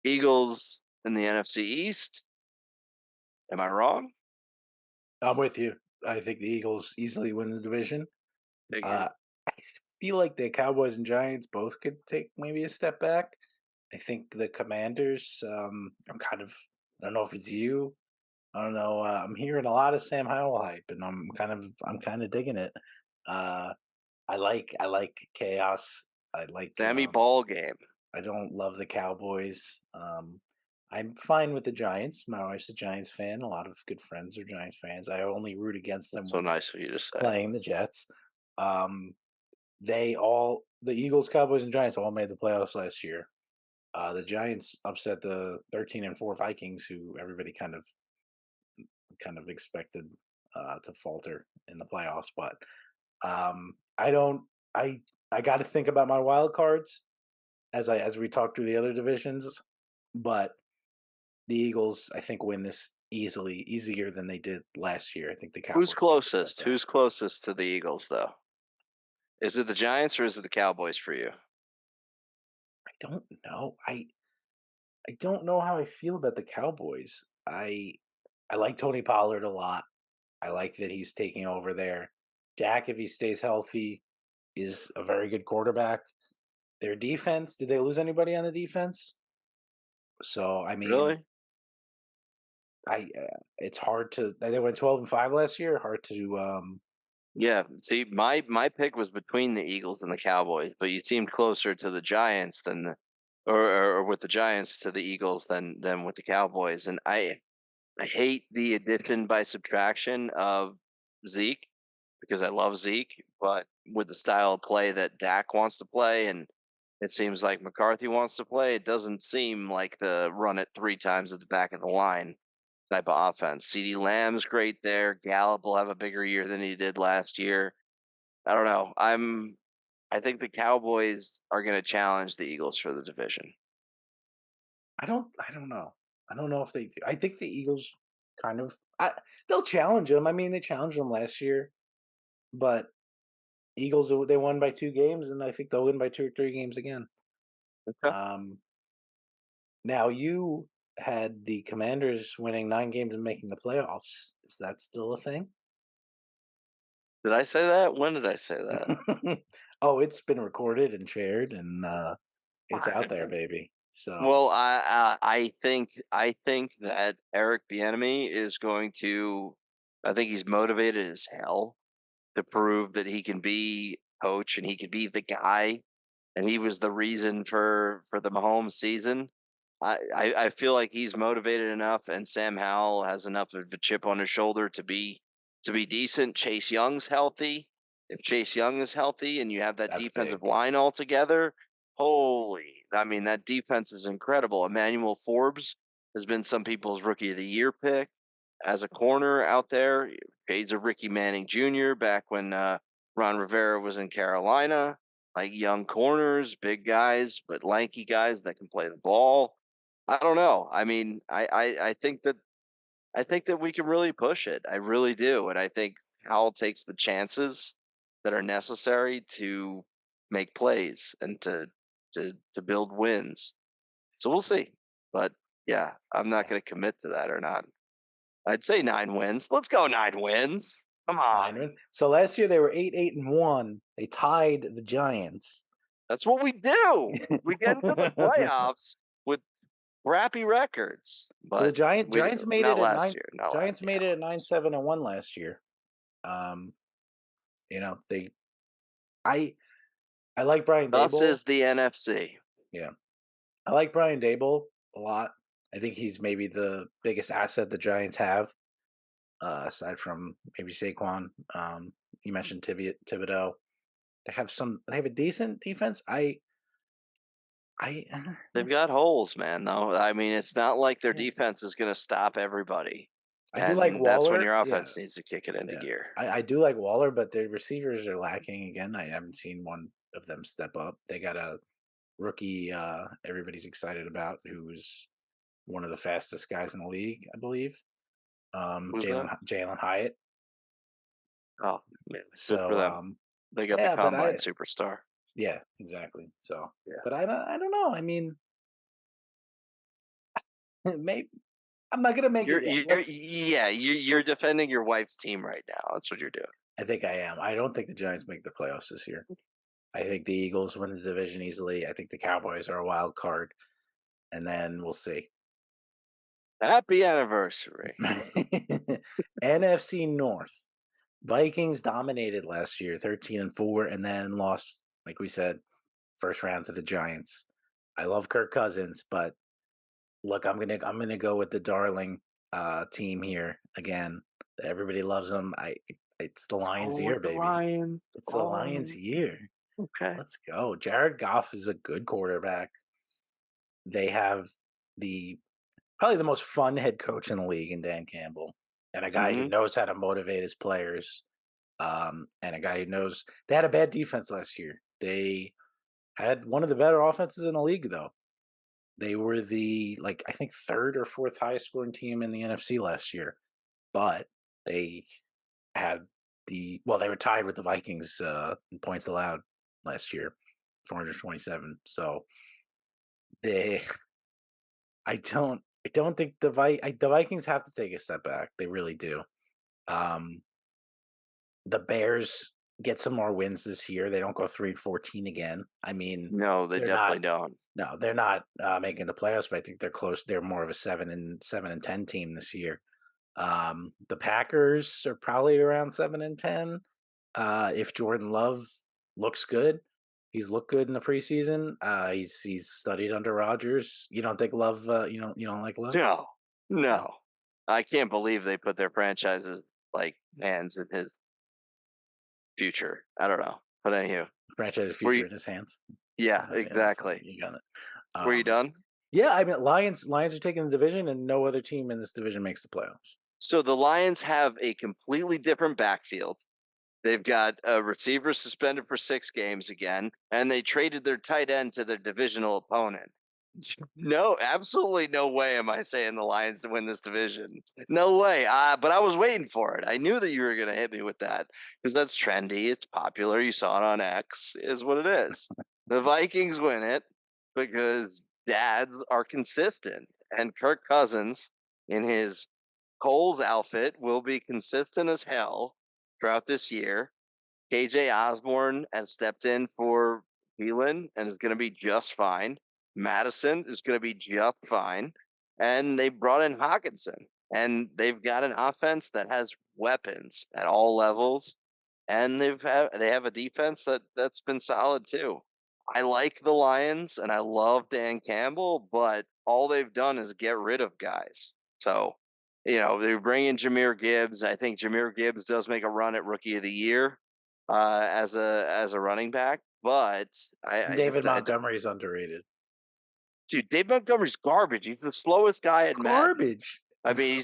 Eagles in the NFC East. Am I wrong? I'm with you. I think the Eagles easily win the division. Figured. Uh, I feel like the Cowboys and Giants both could take maybe a step back. I think the Commanders. I'm kind of. I don't know if it's you. I don't know. I'm hearing a lot of Sam Howell hype, and I'm kind of digging it. Uh, I like chaos. I like. Sammy Ball game. I don't love the Cowboys. I'm fine with the Giants. My wife's a Giants fan. A lot of good friends are Giants fans. I only root against them So when nice of you to say. playing the Jets. Um, the Eagles, Cowboys, and Giants all made the playoffs last year. The Giants upset the 13-4 Vikings, who everybody kind of expected to falter in the playoffs. But I don't. I got to think about my wild cards as we talk through the other divisions. But the Eagles, I think, win this easily, easier than they did last year. I think the Who's Cowboys take a step closest? back. Who's closest to the Eagles, though? Is it the Giants or is it the Cowboys for you? I don't know. I don't know how I feel about the Cowboys. I like Tony Pollard a lot. I like that he's taking over there. Dak, if he stays healthy, is a very good quarterback. Their defense, did they lose anybody on the defense? So I mean, Really? it's hard to. They went 12-5 last year. Hard to. Yeah. See, my pick was between the Eagles and the Cowboys, but you seemed closer to the Giants than or with the Giants to the Eagles than with the Cowboys. And I hate the addition by subtraction of Zeke because I love Zeke, but with the style of play that Dak wants to play and it seems like McCarthy wants to play, it doesn't seem like the run it three times at the back of the line type of offense. CD Lamb's great there. Gallup will have a bigger year than he did last year. I don't know. I think the Cowboys are going to challenge the Eagles for the division. I don't know. I don't know if they do. I think the Eagles kind of. They'll challenge them. I mean, they challenged them last year, but Eagles they won by 2 games, and I think they'll win by 2 or 3 games again. Okay. Um, Now you had the Commanders winning 9 games and making the playoffs. Is that still a thing? Did I say that? When did I say that? Oh, it's been recorded and shared, and it's out there, Fine. baby. So Well, I think that Eric Bieniemy is going to. I think he's motivated as hell to prove that he can be coach and he can be the guy, and he was the reason for the Mahomes season. I feel like he's motivated enough, and Sam Howell has enough of a chip on his shoulder to be decent. Chase Young's healthy. If Chase Young is healthy, and you have that that's defensive big. line all together, holy! I mean, that defense is incredible. Emmanuel Forbes has been some people's rookie of the year pick as a corner out there. Shades of Ricky Manning Jr. back when Ron Rivera was in Carolina. Like young corners, big guys, but lanky guys that can play the ball. I don't know. I mean, I think that we can really push it. I really do, and I think Howell takes the chances that are necessary to make plays and to build wins. So we'll see. But yeah, I'm not Yeah, going to commit to that or not. I'd say 9 wins. Let's go 9 wins. Come 9 wins. on. So last year they were 8-1. They tied the Giants. That's what we do. We get into the playoffs with crappy records, Well, the but we Giants made not it at last nine. year. Not last. Giants Yeah, made it at 9-7-1 last year. Um, they. I like Brian thus Dable. is the NFC. Yeah, I like Brian Dable a lot. I think he's maybe the biggest asset the Giants have, aside from maybe Saquon. You mentioned Thibodeau. They have a decent defense. I They've got holes, man, though. I mean, it's not like their yeah. defense is gonna stop everybody, I do like and that's when Waller. your Yeah, offense needs to kick it into yeah. gear. I do like Waller, but the receivers are lacking again. I haven't seen one of them step up. They got a rookie everybody's excited about who's one of the fastest guys in the league, I believe. Who's that? Jalen Hyatt. Oh, man, good for So them. They got the yeah, but combine superstar. yeah, exactly. So Yeah. but I don't know. I mean, maybe I'm not gonna make it yet. You're Let's defending your wife's team right now. That's what you're doing. I think I am. I don't think the Giants make the playoffs this year. I think the Eagles win the division easily. I think the Cowboys are a wild card, and then we'll see. Happy anniversary. NFC North. Vikings dominated last year, 13-4, and then lost, like we said, first round to the Giants. I love Kirk Cousins, but look, I'm gonna go with the darling team here again. Everybody loves them. It's the Let's Lions go year, with the baby. Lions. It's the Lions Oh, year. okay. Let's go. Jared Goff is a good quarterback. They have the probably the most fun head coach in the league in Dan Campbell, and a guy who Hmm. knows how to motivate his players. And a guy who knows they had a bad defense last year. They had one of the better offenses in the league, though. They were the like I think third or fourth highest scoring team in the NFC last year, but they had they were tied with the Vikings in points allowed last year, 427. So they I don't think the Vikings have to take a step back. They really do. Um, the Bears get some more wins this year. They don't go 3-14 again. I mean, No, they they're definitely not. don't. No, they're not making the playoffs, but I think they're close. They're more of a 7-10 team this year. The Packers are probably around 7-10. If Jordan Love looks good, he's looked good in the preseason. He's studied under Rodgers. You don't think Love? You don't like Love? No, No, no. I can't believe they put their franchises like hands in his future. I don't know. But anywho, franchise were future you? in his hands. Yeah, Yeah, that's exactly. you got it. Were you done? Yeah, I mean Lions are taking the division, and no other team in this division makes the playoffs. So the Lions have a completely different backfield. They've got a receiver suspended for 6 games again, and they traded their tight end to their divisional opponent. No, absolutely no way am I saying the Lions to win this division. No way. But I was waiting for it. I knew that you were going to hit me with that because that's trendy. It's popular. You saw it on X, is what it is. The Vikings win it because dads are consistent. And Kirk Cousins, in his Cole's outfit, will be consistent as hell throughout this year. KJ Osborne has stepped in for Thielen and is going to be just fine. Madison is going to be just fine. And they brought in Hawkinson. And they've got an offense that has weapons at all levels. And they have a defense that's been solid too. I like the Lions and I love Dan Campbell, but all they've done is get rid of guys. So, they're bringing Jameer Gibbs. I think Jameer Gibbs does make a run at Rookie of the Year as a running back, but I David just Montgomery is underrated. dude, Dave Montgomery's garbage. He's the slowest guy at Madden. Garbage. I mean,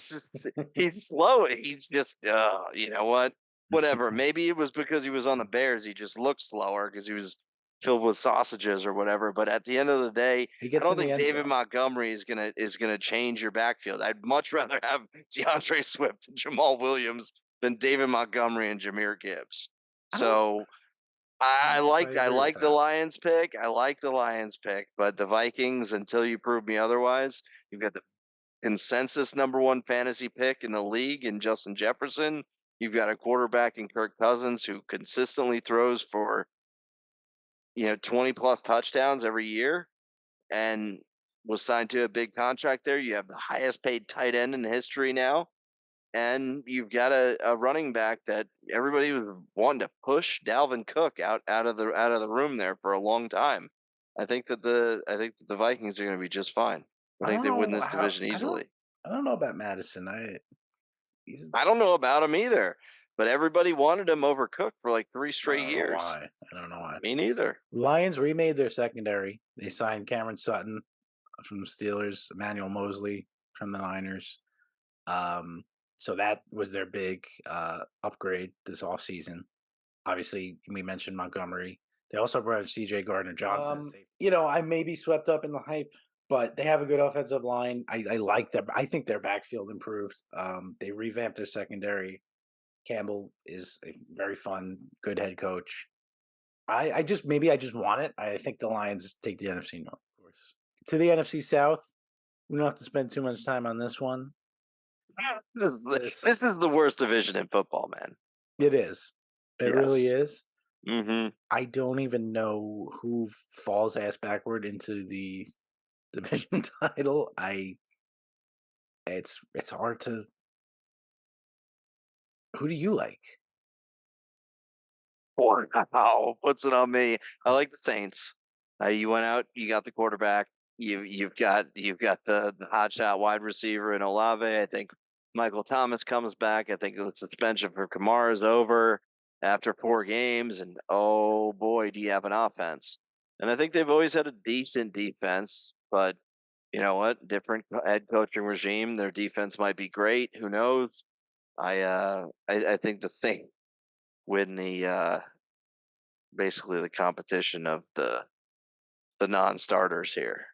he's slow. He's just you know what? Whatever. Maybe it was because he was on the Bears. He just looked slower because he was filled with sausages or whatever. But at the end of the day, He I gets don't in the think end David zone. Montgomery is gonna change your backfield. I'd much rather have DeAndre Swift and Jamal Williams than David Montgomery and Jameer Gibbs. I don't. So I I don't know if I like I agree with like the that. Lions pick. I like the Lions pick, but the Vikings, until you prove me otherwise, you've got the consensus number one fantasy pick in the league in Justin Jefferson. You've got a quarterback in Kirk Cousins who consistently throws for 20 plus touchdowns every year and was signed to a big contract there. You have the highest paid tight end in history now. And you've got a running back that everybody was wanting to push Dalvin Cook out of the room there for a long time. I think that the Vikings are going to be just fine. I I think don't they win know this how. division I don't. easily. I don't know about Madison. He's I don't know about him either. but everybody wanted him over Cook for like 3 I straight don't know years. why. I don't know why. Me neither. Lions remade their secondary. They signed Cameron Sutton from the Steelers, Emmanuel Mosley from the Niners. Um, so that was their big upgrade this offseason. Obviously, we mentioned Montgomery. They also brought in CJ Gardner Johnson. I may be swept up in the hype, but they have a good offensive line. I like them. I think their backfield improved. They revamped their secondary. Campbell is a very fun, good head coach. I just maybe I just want it. I think the Lions take the NFC North, of course. To the NFC South, we don't have to spend too much time on this one. This This is the worst division in football, man. it is. It really Yes. is. Mhm. I don't even know who falls ass backward into the division title. It's hard to. Who do you like? Wow, puts it on me. I like the Saints. You went out, you got the quarterback. You've got the hotshot wide receiver in Olave. I think Michael Thomas comes back. I think the suspension for Kamara is over after 4 games, and oh boy, do you have an offense? And I think they've always had a decent defense, but you know what? Different head coaching regime. Their defense might be great. Who knows? I think the Saints win the basically the competition of the non-starters here.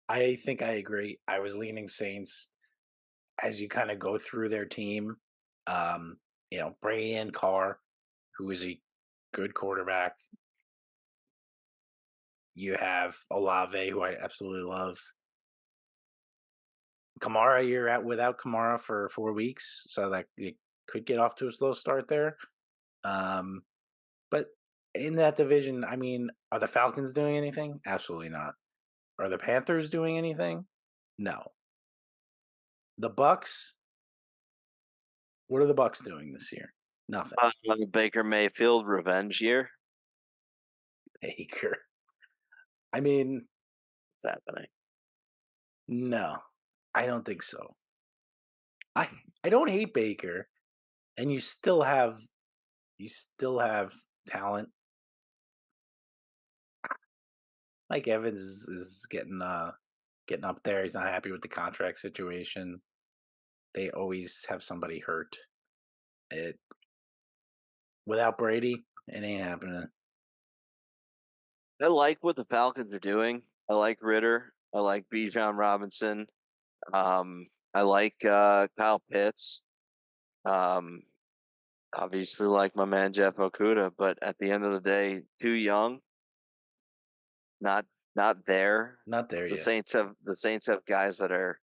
I think I agree. I was leaning Saints as you kind of go through their team. Um, bringing in Carr, who is a good quarterback. You have Olave, who I absolutely love. Kamara, you're out without Kamara for 4 weeks, so that it could get off to a slow start there. Um, but in that division, I mean, are the Falcons doing anything? Absolutely not. Are the Panthers doing anything? No. The Bucks, what are the Bucks doing this year? Nothing. Baker Mayfield revenge year. Baker. I mean, What's happening? no, I don't think so. I I don't hate Baker, and you still have talent. Mike Evans is getting up there. He's not happy with the contract situation. They always have somebody hurt. It Without Brady, it ain't happening. I like what the Falcons are doing. I like Ritter. I like Bijan Robinson. I like Kyle Pitts. Um, obviously like my man Jeff Okuda, but at the end of the day, too young, not not there. Not there The yet. Saints have guys that are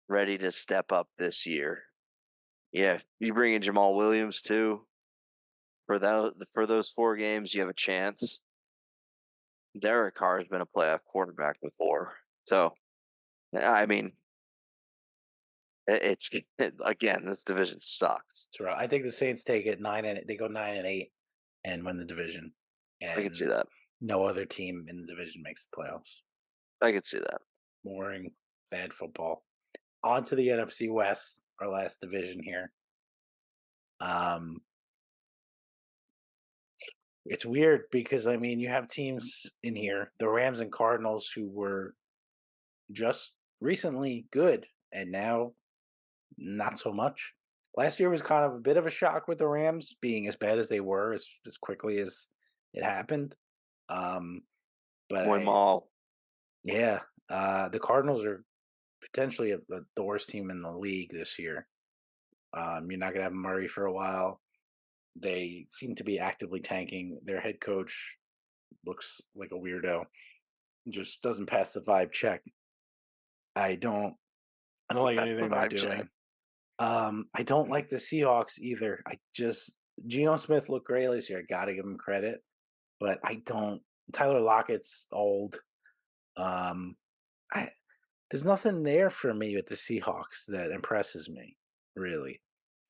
ready to step up this year. Yeah, you bring in Jamal Williams too. For those 4 games, you have a chance. Derek Carr has been a playoff quarterback before, so I mean, it's again, this division sucks. That's right. I think the Saints take it 9 and they go 9-8 and win the division, I can see and that. no other team in the division makes the playoffs. I can see that. Boring, bad football. On to the NFC West, our last division here. Um, it's weird because I mean you have teams in here, the Rams and Cardinals, who were just recently good and now not so much. Last year was kind of a bit of a shock with the Rams being as bad as they were as quickly as it happened. Um, but Win 'em all. yeah, the Cardinals are potentially the worst team in the league this year. You're not gonna have Murray for a while. They seem to be actively tanking. Their head coach looks like a weirdo. Just doesn't pass the vibe check. I don't. I don't like That's the anything they're vibe check. doing. I don't like the Seahawks either. Geno Smith looked great this year. I gotta give him credit, but I don't. Tyler Lockett's old. Um, I There's nothing there for me with the Seahawks that impresses me. Really,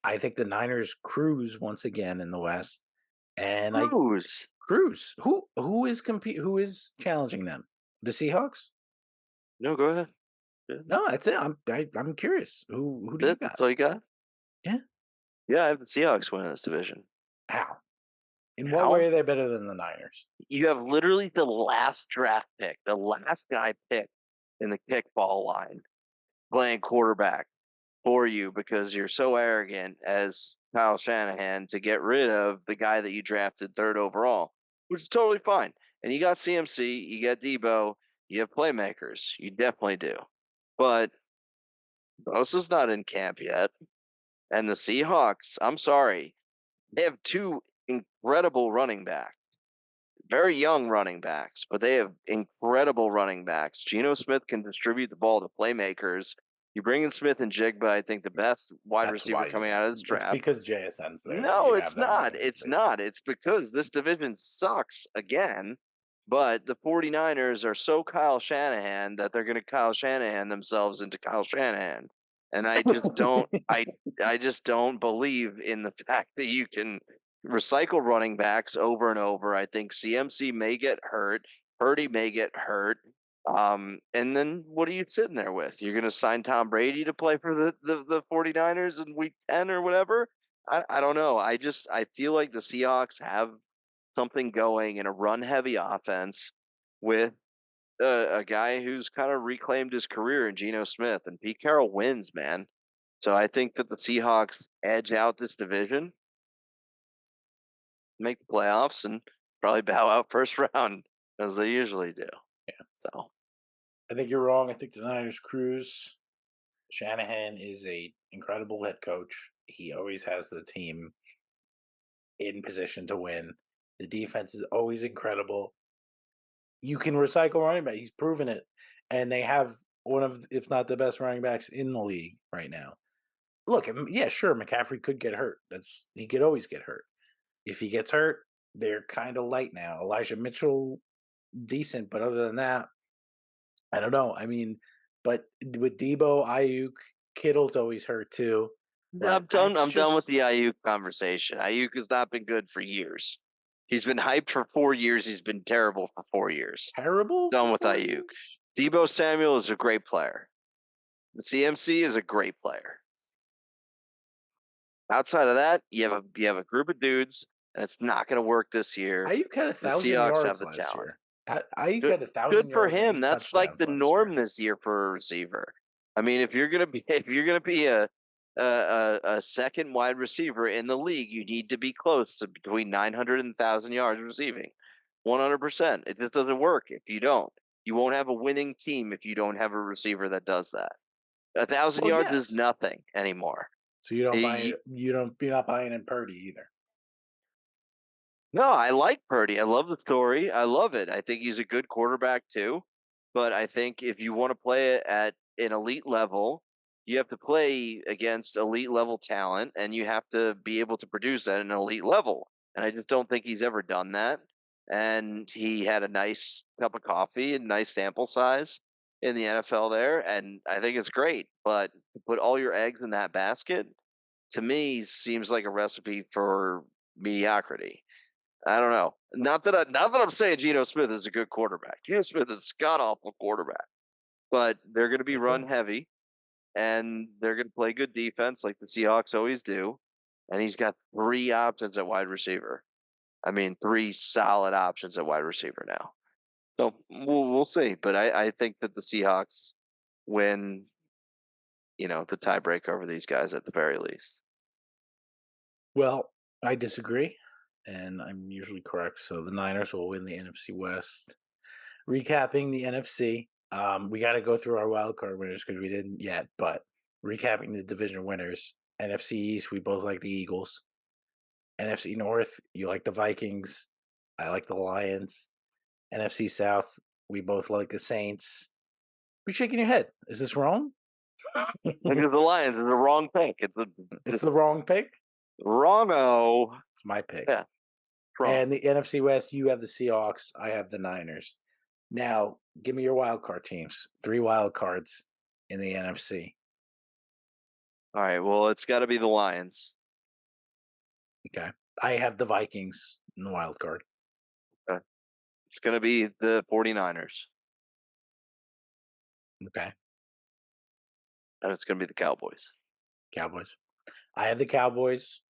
I think the Niners cruise once again in the West, and I Cruise. cruise. Who is challenging them? The Seahawks? No, go ahead. Yeah. No, that's it. I'm curious. Who do you That's got? all you got? Yeah. Yeah, I have the Seahawks winning this division. How? In what way How? are they better than the Niners? You have literally the last draft pick, the last guy picked in the kickball line playing quarterback for you because you're so arrogant as Kyle Shanahan to get rid of the guy that you drafted third overall, which is totally fine. And you got CMC, you got Debo, you have playmakers. You definitely do. But Bosa's not in camp yet. And the Seahawks, I'm sorry, they have two incredible running backs, very young running backs, but they have incredible running backs. Geno Smith can distribute the ball to playmakers. You bring in Smith and Jigba, I think the best wide That's receiver why coming out of this it's draft. because JSN's there that No, you have it's them not. winning the It's division. not. It's because this division sucks again. But the 49ers are so Kyle Shanahan that they're going to Kyle Shanahan themselves into Kyle Shanahan. And I just don't believe in the fact that you can recycle running backs over and over. I think CMC may get hurt, Purdy may get hurt. And then what are you sitting there with? You're going to sign Tom Brady to play for the 49ers in week 10 or whatever? I don't know. I feel like the Seahawks have something going in a run heavy offense with a guy who's kind of reclaimed his career in Geno Smith, and Pete Carroll wins, man. So I think that the Seahawks edge out this division, make the playoffs, and probably bow out first round as they usually do. Yeah. So I think you're wrong. I think the Niners cruise. Shanahan is a incredible head coach. He always has the team in position to win. The defense is always incredible. You can recycle running back. He's proven it, and they have one of, if not the best running backs in the league right now. Look, yeah, sure, McCaffrey could get hurt. He could always get hurt. If he gets hurt, they're kind of light now. Elijah Mitchell, decent, but other than that, I don't know. I mean, but with Debo, Ayuk, Kittle's always hurt too. But I'm done. that's I'm done with just the Ayuk conversation. Ayuk has not been good for years. He's been hyped for 4 years. He's been terrible for 4 years. terrible Done for with 4 Ayuk. years. Debo Samuel is a great player. The CMC is a great player. Outside of that, you have a group of dudes, and it's not going to work this year. Ayuk had a The thousand Seahawks have yards the last talent. year. Ayuk Good, had 1,000 good for yards and him. 8 That's like touchdowns the last year. norm this year for a receiver. I mean, if you're gonna be if you're gonna be a second wide receiver in the league, you need to be close to between 900 and 1,000 yards receiving. 100%. It just doesn't work if you don't. You won't have a winning team if you don't have a receiver that does that. 1,000 Well, yards is yes. nothing anymore. So you don't buy You, it. You're not buying in Purdy either. No, I like Purdy. I love the story. I love it. I think he's a good quarterback too. But I think if you want to play it at an elite level, you have to play against elite level talent and you have to be able to produce at an elite level. And I just don't think he's ever done that. And he had a nice cup of coffee and nice sample size in the NFL there. And I think it's great. But to put all your eggs in that basket, to me, seems like a recipe for mediocrity. I don't know. Not that I'm saying Geno Smith is a good quarterback. Geno Smith is a god awful quarterback, but they're going to be run Okay. heavy, and they're going to play good defense like the Seahawks always do. And he's got three options at wide receiver. I mean, three solid options at wide receiver now. So we'll see. But I think that the Seahawks win, the tiebreak over these guys at the very least. Well, I disagree, and I'm usually correct. So the Niners will win the NFC West. Recapping the NFC, we got to go through our wild card winners because we didn't yet. But recapping the division winners, NFC East, we both like the Eagles. NFC North, you like the Vikings. I like the Lions. NFC South, we both like the Saints. You're shaking your head. Is this wrong? Because the Lions is the wrong pick. It's the wrong pick. Wrongo. It's my pick. Yeah, wrong. And the NFC West, you have the Seahawks. I have the Niners. Now, give me your wild card teams. 3 wild cards in the NFC. All right. Well, it's got to be the Lions. Okay. I have the Vikings in the wild card. It's going to be the 49ers. Okay. And it's going to be the Cowboys. Cowboys. I have the Cowboys.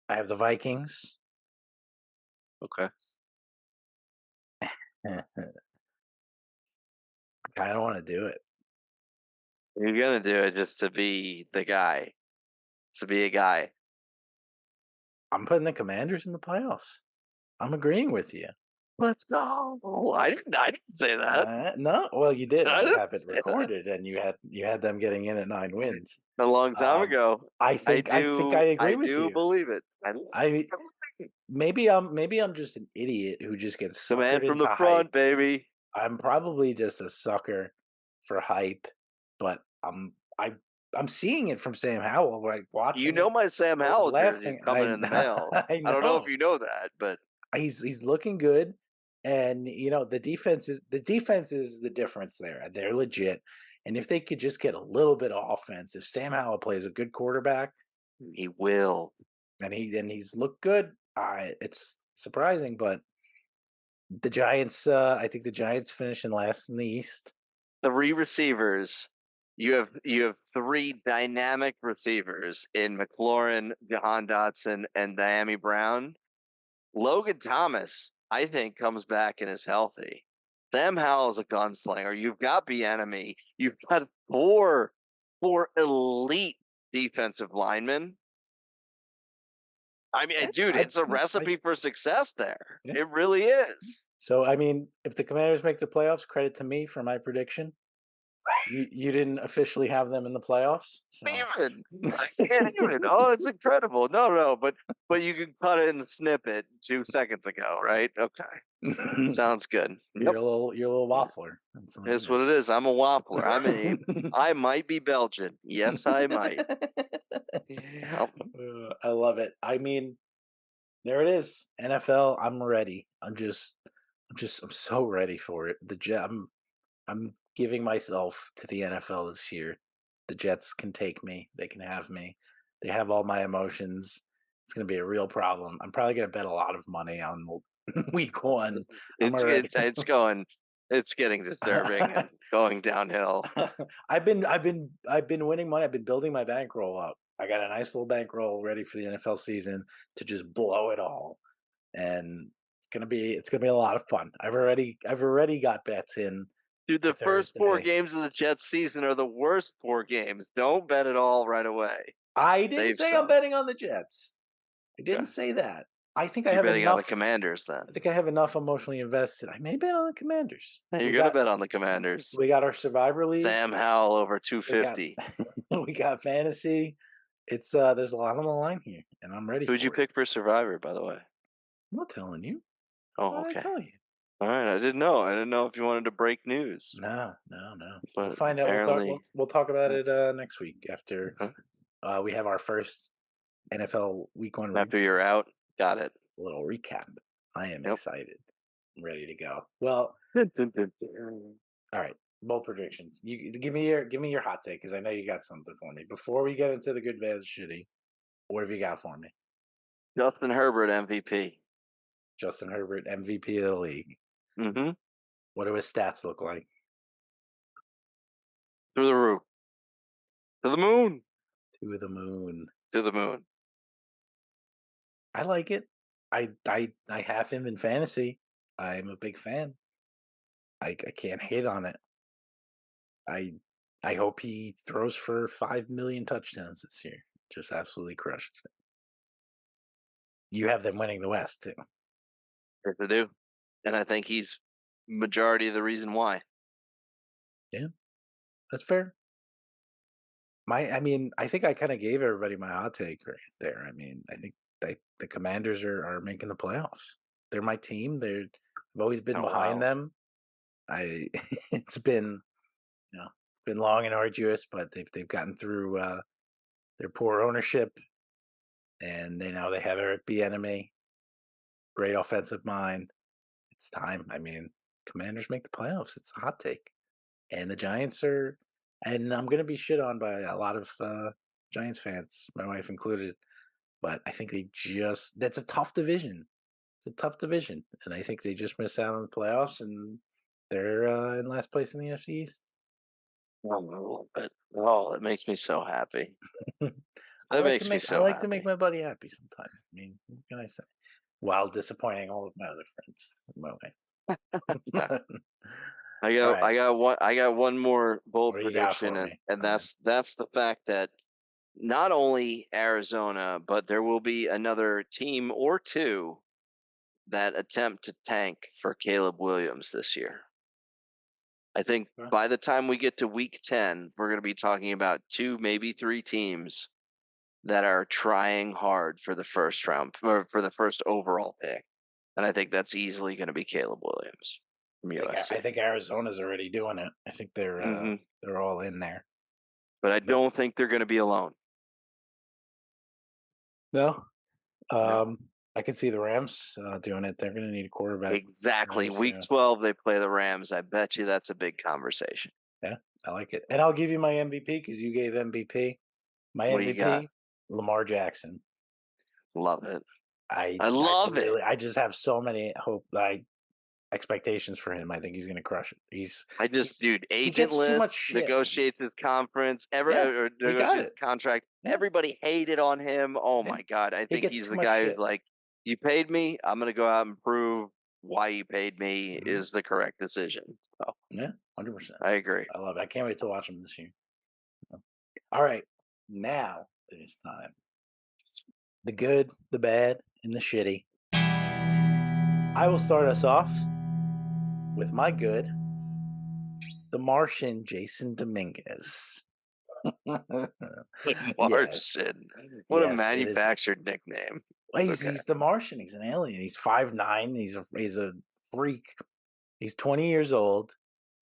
I have the Vikings. Okay. I kind of want to do it. You're gonna do it just to be the guy, to be a guy. I'm putting the Commanders in the playoffs. I'm agreeing with you. Let's go. I didn't say that. No, well, you did. I I didn't have it say that. recorded, and you had them getting in at 9 wins. A long time Um, ago. I agree I with do you. believe it. I maybe I'm just an idiot who just gets The man suckered from into the hype. front, baby. I'm probably just a sucker for hype, but I'm seeing it from Sam Howell, like You watching know it. my Sam I was Howell jersey is laughing. coming in the mail. I I don't know if know you know that, but he's looking good, and the defense is the difference there. They're legit, and if they could just get a little bit of offense, if Sam Howell plays a good quarterback, he will. and he's looked good, it's surprising, but the Giants. I think the Giants finishing last in the East. 3 receivers. You have 3 dynamic receivers in McLaurin, Jahan Dotson, and Diami Brown. Logan Thomas, I think, comes back and is healthy. Sam Howell's a gunslinger. You've got Bieniemy. You've got four elite defensive linemen. I mean, Yeah, dude, it's a recipe for success there. yeah. It really is. So I mean, if the Commanders make the playoffs, credit to me for my prediction. You didn't officially have them in the playoffs, so Even I can't even. Oh, it's incredible. No, but you can cut it in the snippet 2 seconds ago, right? Okay, sounds good. Yep, you're a little waffler. That's what that's it what it is. I'm a waffler. is. I might be Belgian. Yes, I might. Yep. I love it. I mean, there it is. NFL. I'm ready. I'm so ready for it. I'm giving myself to the NFL this year. The Jets can take me. They can have me. They have all my emotions. It's going to be a real problem. I'm probably going to bet a lot of money on week one. I'm It's already. it's it's going. It's getting disturbing and going downhill. I've been winning money. I've been building my bankroll up. I got a nice little bankroll ready for the NFL season to just blow it all, and it's gonna be a lot of fun. I've already got bets in Dude, for the first 4 Thursday. games of the Jets season are the worst 4 games. Don't bet it all right away. I didn't Save say I'm some. betting on the Jets. I Okay. didn't say that. I think I You're have betting on the enough. Commanders then. I think I have enough emotionally invested. I may bet on the Commanders. You're We gonna got bet on the Commanders. we got our Survivor League. Sam Howell over We got 250. we got fantasy. It's there's a lot on the line here, and I'm ready Who'd you for it. pick for Survivor, by the way? I'm not telling you. Oh, Why would I okay. tell you? All right. I didn't know. I didn't know if you wanted to break news, No, no, no. We'll but find out. We'll talk. apparently, We'll talk about it next week after huh, we have our first NFL Week One after review. you're out, got it. A little recap. I am Yep. excited. I'm ready to go. Well, Dun, dun, dun, dun. all right. Bold predictions. You give me your hot take because I know you got something for me. Before we get into the good, bad, shitty, what have you got for me? Justin Herbert MVP. Justin Herbert MVP of the league. Mm-hmm. What do his stats look like? Through the roof. To the moon. To the moon. To the moon. I like it. I have him in fantasy. I'm a big fan. I can't hate on it. I I hope he throws for 5 million touchdowns this year. Just absolutely crushes it. You have them winning the West too. Yes, I do. And I think he's majority of the reason why. Yeah, that's fair. I think I kind of gave everybody my hot take right there. I mean, I think the Commanders are making the playoffs. They're my team. I've always been Oh, behind wow. them. It's been long and arduous, but they've gotten through their poor ownership, and they have Eric Bieniemy, great offensive mind. It's time. I mean, Commanders make the playoffs. It's a hot take, and the Giants are. And I'm gonna be shit on by a lot of Giants fans, my wife included. But I think that's a tough division. It's a tough division, and I think they just missed out on the playoffs, and they're in last place in the NFC East. Oh, it makes me so happy. That makes me I so like to make happy. my buddy happy sometimes. I mean, what can I say? While disappointing all of my other friends in my way. All right, I got one more bold what do you got prediction, for me? and I'm in. that's the fact that not only Arizona, but there will be another team or two that attempt to tank for Caleb Williams this year. I think Okay. by the time we get to week 10, we're going to be talking about two, maybe three teams that are trying hard for the first round or for the first overall pick. And I think that's easily going to be Caleb Williams from USC. I think Arizona's already doing it. I think Hmm. they're all in there. But I But don't think they're going to be alone. no, No. I can see the Rams doing it. They're going to need a quarterback Exactly. very Week soon. 12, they play the Rams. I bet you that's a big conversation. Yeah, I like it. And I'll give you my MVP because you gave MVP. My What do you got? MVP, Lamar Jackson. Love it. I I I love it. really I just have so many expectations for him. I think he's going to crush it. Dude, He gets too agentless, much shit. negotiates his conference, Yeah, or he got negotiates it. contract. Yeah, Everybody hated on him. Oh yeah. my God. I He think gets he's too the much guy who's shit. like, you paid me. I'm going to go out and prove why you paid me Hmm. is the correct decision. So Yeah, 100%. I agree. I love it. I can't wait to watch him this year. All right, now it is time. The good, the bad, and the shitty. I will start us off with my good, the Martian Jason Dominguez. Yes, Martian. What a yes, it is. manufactured nickname. Well, It's okay. he's the Martian. He's an alien. He's 5'9". He's a freak. He's 20 years old.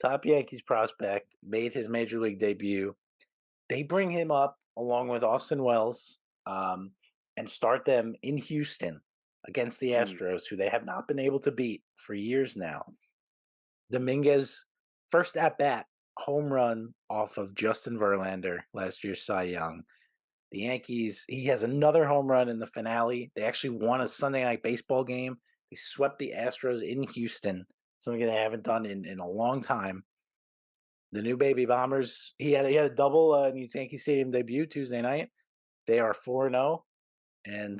Top Yankees prospect. Made his major league debut. They bring him up along with Austin Wells, and start them in Houston against the Mm. Astros, who they have not been able to beat for years now. Dominguez, first at bat, home run off of Justin Verlander, last year's Cy Young. The Yankees, he has another home run in the finale. They actually won a Sunday night baseball game. They swept the Astros in Houston, something they haven't done in a long time. The new baby Bombers, he had a double in Yankee Stadium debut Tuesday night. They are 4-0 and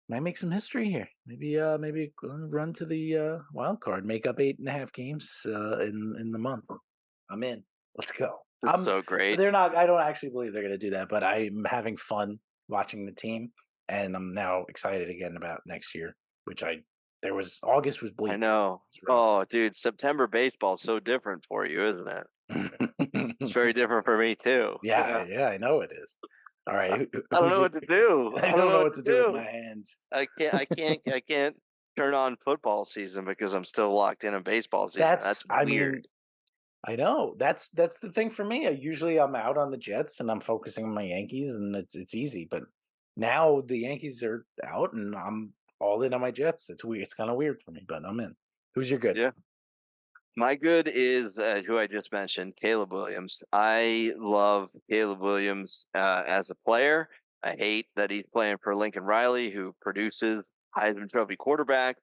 might make some history here. Maybe run to the wild card, make up 8.5 games in the month. I'm in. Let's go. It's so great. They're not. I don't actually believe they're going to do that, but I'm having fun watching the team, and I'm now excited again about next year. Which August was I bleak. know. It's rough. Oh, dude, September baseball is so different for you, isn't it? It's very different for me too. Yeah, yeah, I know it is. All right, I don't who's know your? what to do. I I don't don't know know what what to to do with do. my hands. I can't turn on football season because I'm still locked in baseball season. That's I mean, weird. I know that's the thing for me. Usually I'm out on the Jets and I'm focusing on my Yankees, and it's easy. But now the Yankees are out, and I'm all in on my Jets. It's weird. It's kind of weird for me, but I'm in. Who's your good? Yeah. My good is who I just mentioned, Caleb Williams. I love Caleb Williams as a player. I hate that he's playing for Lincoln Riley, who produces Heisman Trophy quarterback.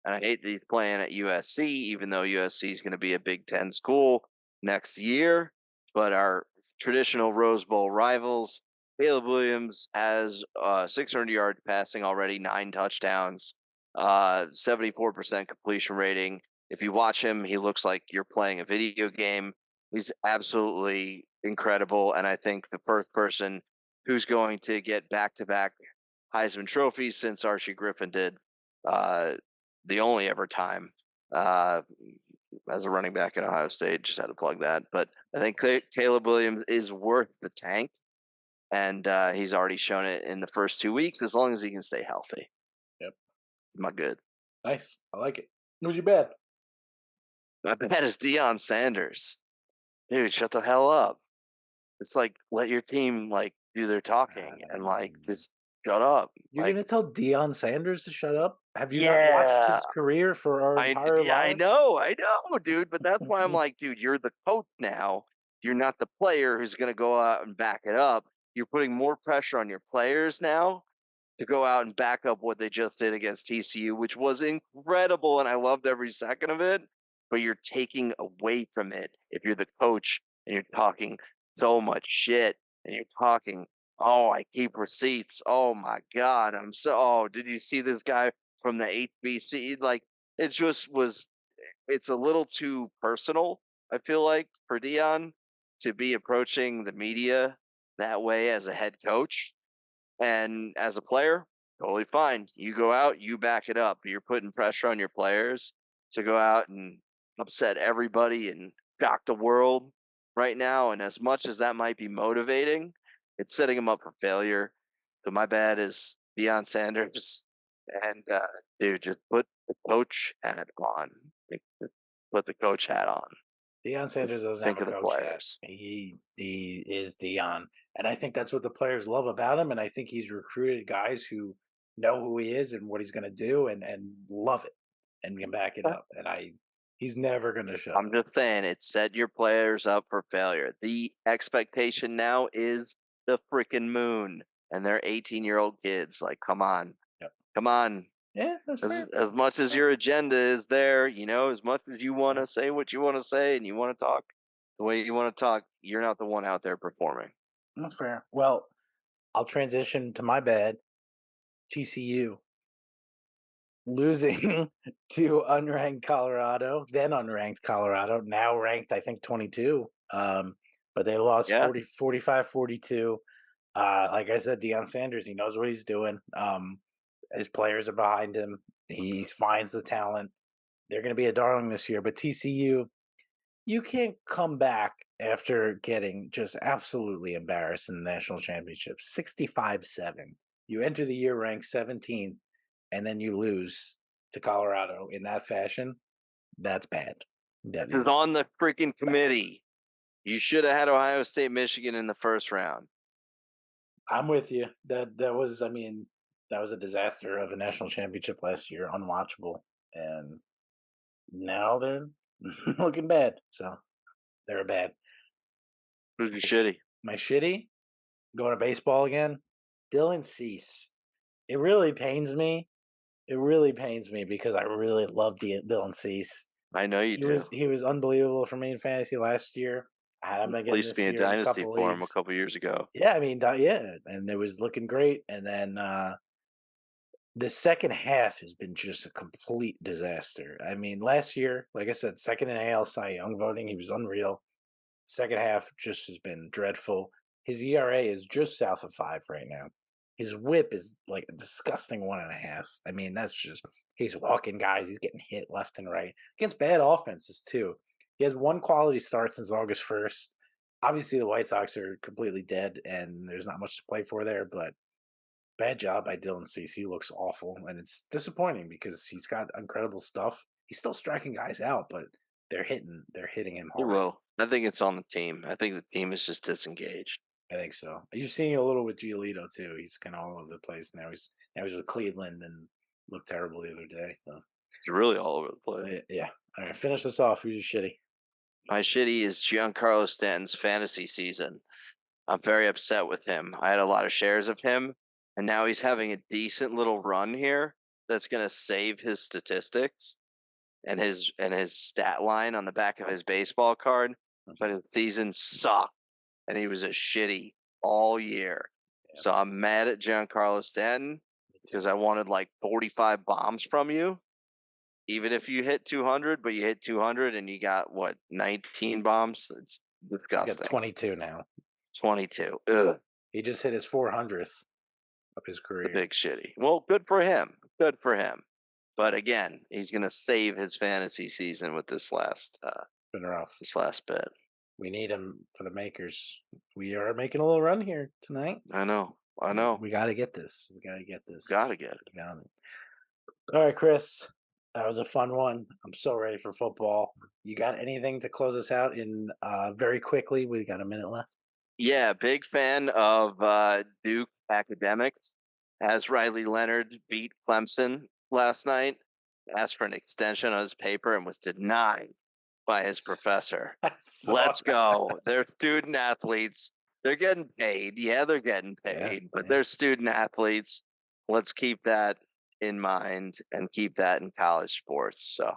And I hate that he's playing at USC, even though USC is going to be a Big Ten school next year. But our traditional Rose Bowl rivals, Caleb Williams has 600 yards passing already, 9 touchdowns, 74% completion rating. If you watch him, he looks like you're playing a video game. He's absolutely incredible. And I think the first person who's going to get back-to-back Heisman trophies since Archie Griffin did the only ever time as a running back at Ohio State. Just had to plug that. But I think Caleb Williams is worth the tank. And he's already shown it in the first 2 weeks as long as he can stay healthy. Yep. My good. Nice. I like it. Who's your bad? My bad is Deion Sanders. Dude, shut the hell up. It's like let your team like do their talking and like just shut up. You're Like, gonna tell Deion Sanders to shut up? Have you not watched yeah, his career for our entire I lives? know, dude. But that's why I'm like, dude, you're the coach now. You're not the player who's gonna go out and back it up. You're putting more pressure on your players now to go out and back up what they just did against TCU, which was incredible, and I loved every second of it. But you're taking away from it if you're the coach and you're talking so much shit and you're talking Oh, I keep receipts. Oh my god, I'm so. Oh, did you see this guy from the HBC? Like, it just was. It's a little too personal. I feel like for Dion to be approaching the media that way as a head coach. And as a player, totally fine. You go out, you back it up. You're putting pressure on your players to go out and upset everybody and shock the world right now. And as much as that might be motivating, it's setting them up for failure. So my bad is Deion Sanders. And dude, just put the coach hat on. Like, just put the coach hat on. Deion Sanders Just doesn't have think a of the coach hat. players. He is Deion, and I think that's what the players love about him. And I think he's recruited guys who know who he is and what he's going to do, and love it and can back it up. And he's never going to shut I'm up. just saying it set your players up for failure. The expectation now is the freaking moon, and they're 18-year-old kids. Like, come on, Yep. come on. Yeah, that's fair. As much as your agenda is there, as much as you want Yeah, to say what you want to say and you want to talk the way you want to talk, you're not the one out there performing. that's fair. Well, I'll transition to my bad. TCU losing to unranked Colorado, then unranked Colorado, now ranked, I think, 22. But they lost Yeah, 45-42. Like I said, Deion Sanders, he knows what he's doing. His players are behind him. He finds the talent. They're going to be a darling this year. But TCU, you can't come back after getting just absolutely embarrassed in the national championship 65-7. You enter the year ranked 17th, and then you lose to Colorado in that fashion. That's bad. That this is is on the freaking bad. committee. You should have had Ohio State, Michigan in the first round. I'm with you. That was, I mean, that was a disaster of a national championship last year, unwatchable, and now they're looking bad. So they're bad. Pretty My, sh- shitty. my shitty going to baseball again. Dylan Cease. It really pains me. It really pains me because I really love Dylan Cease. I know you do. He was unbelievable for me in fantasy last year. I had him At again least this being a year in a dynasty couple for him a leagues. couple years ago. Yeah, I mean, yeah, and it was looking great. And then the second half has been just a complete disaster. I mean, last year, like I said, second in AL Cy Young voting, he was unreal. Second half just has been dreadful. His ERA is just south of 5 right now. His whip is like a disgusting 1.5. I mean, that's just he's walking guys, he's getting hit left and right against bad offenses too. He has one quality start since August 1st. Obviously, the White Sox are completely dead, and there's not much to play for there. But bad job by Dylan Cease. He looks awful, and it's disappointing because he's got incredible stuff. He's still striking guys out, but they're hitting him He hard. will. I think it's on the team. I think the team is just disengaged. I think so. You're seeing a little with Giolito too. He's kind of all over the place now. He's with Cleveland and looked terrible the other day. So, It's really all over the place. yeah. All right, finish this off. Who's your shitty? My shitty is Giancarlo Stanton's fantasy season. I'm very upset with him. I had a lot of shares of him, and now he's having a decent little run here that's going to save his statistics and his stat line on the back of his baseball card. But his season sucked, and he was a shitty all year. Yeah, So I'm mad at Giancarlo Stanton because I wanted like 45 bombs from you. Even if you hit 200, but you hit 200 and you got what 19 bombs, it's he's got disgusting. 22 now. 22. Ugh, He just hit his 400th of his the career. big shitty. Well, good for him. Good for him. But again, he's gonna save his fantasy season with this last Been rough. bit. We need him for the makers. We are making a little run here tonight. I know. I know. We got to get this. We got to get this. Gotta get it. Got it. All right, Chris. That was a fun one. I'm so ready for football. You got anything to close us out in very quickly? We got a minute left. Yeah, big fan of Duke academics. As Riley Leonard beat Clemson last night, asked for an extension on his paper and was denied by his professor. Let's go. They're student athletes. They're getting paid. Yeah, they're getting paid, but they're student athletes. Let's keep that in mind and keep that in college sports. So,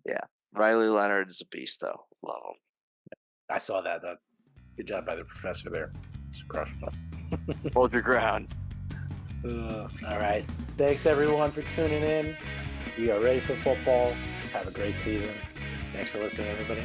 yeah, Riley Leonard is a beast, though. Love him. I saw that. Good job by the professor there. It's crushable. Hold your ground. All right. Thanks, everyone, for tuning in. We are ready for football. Have a great season. Thanks for listening, everybody.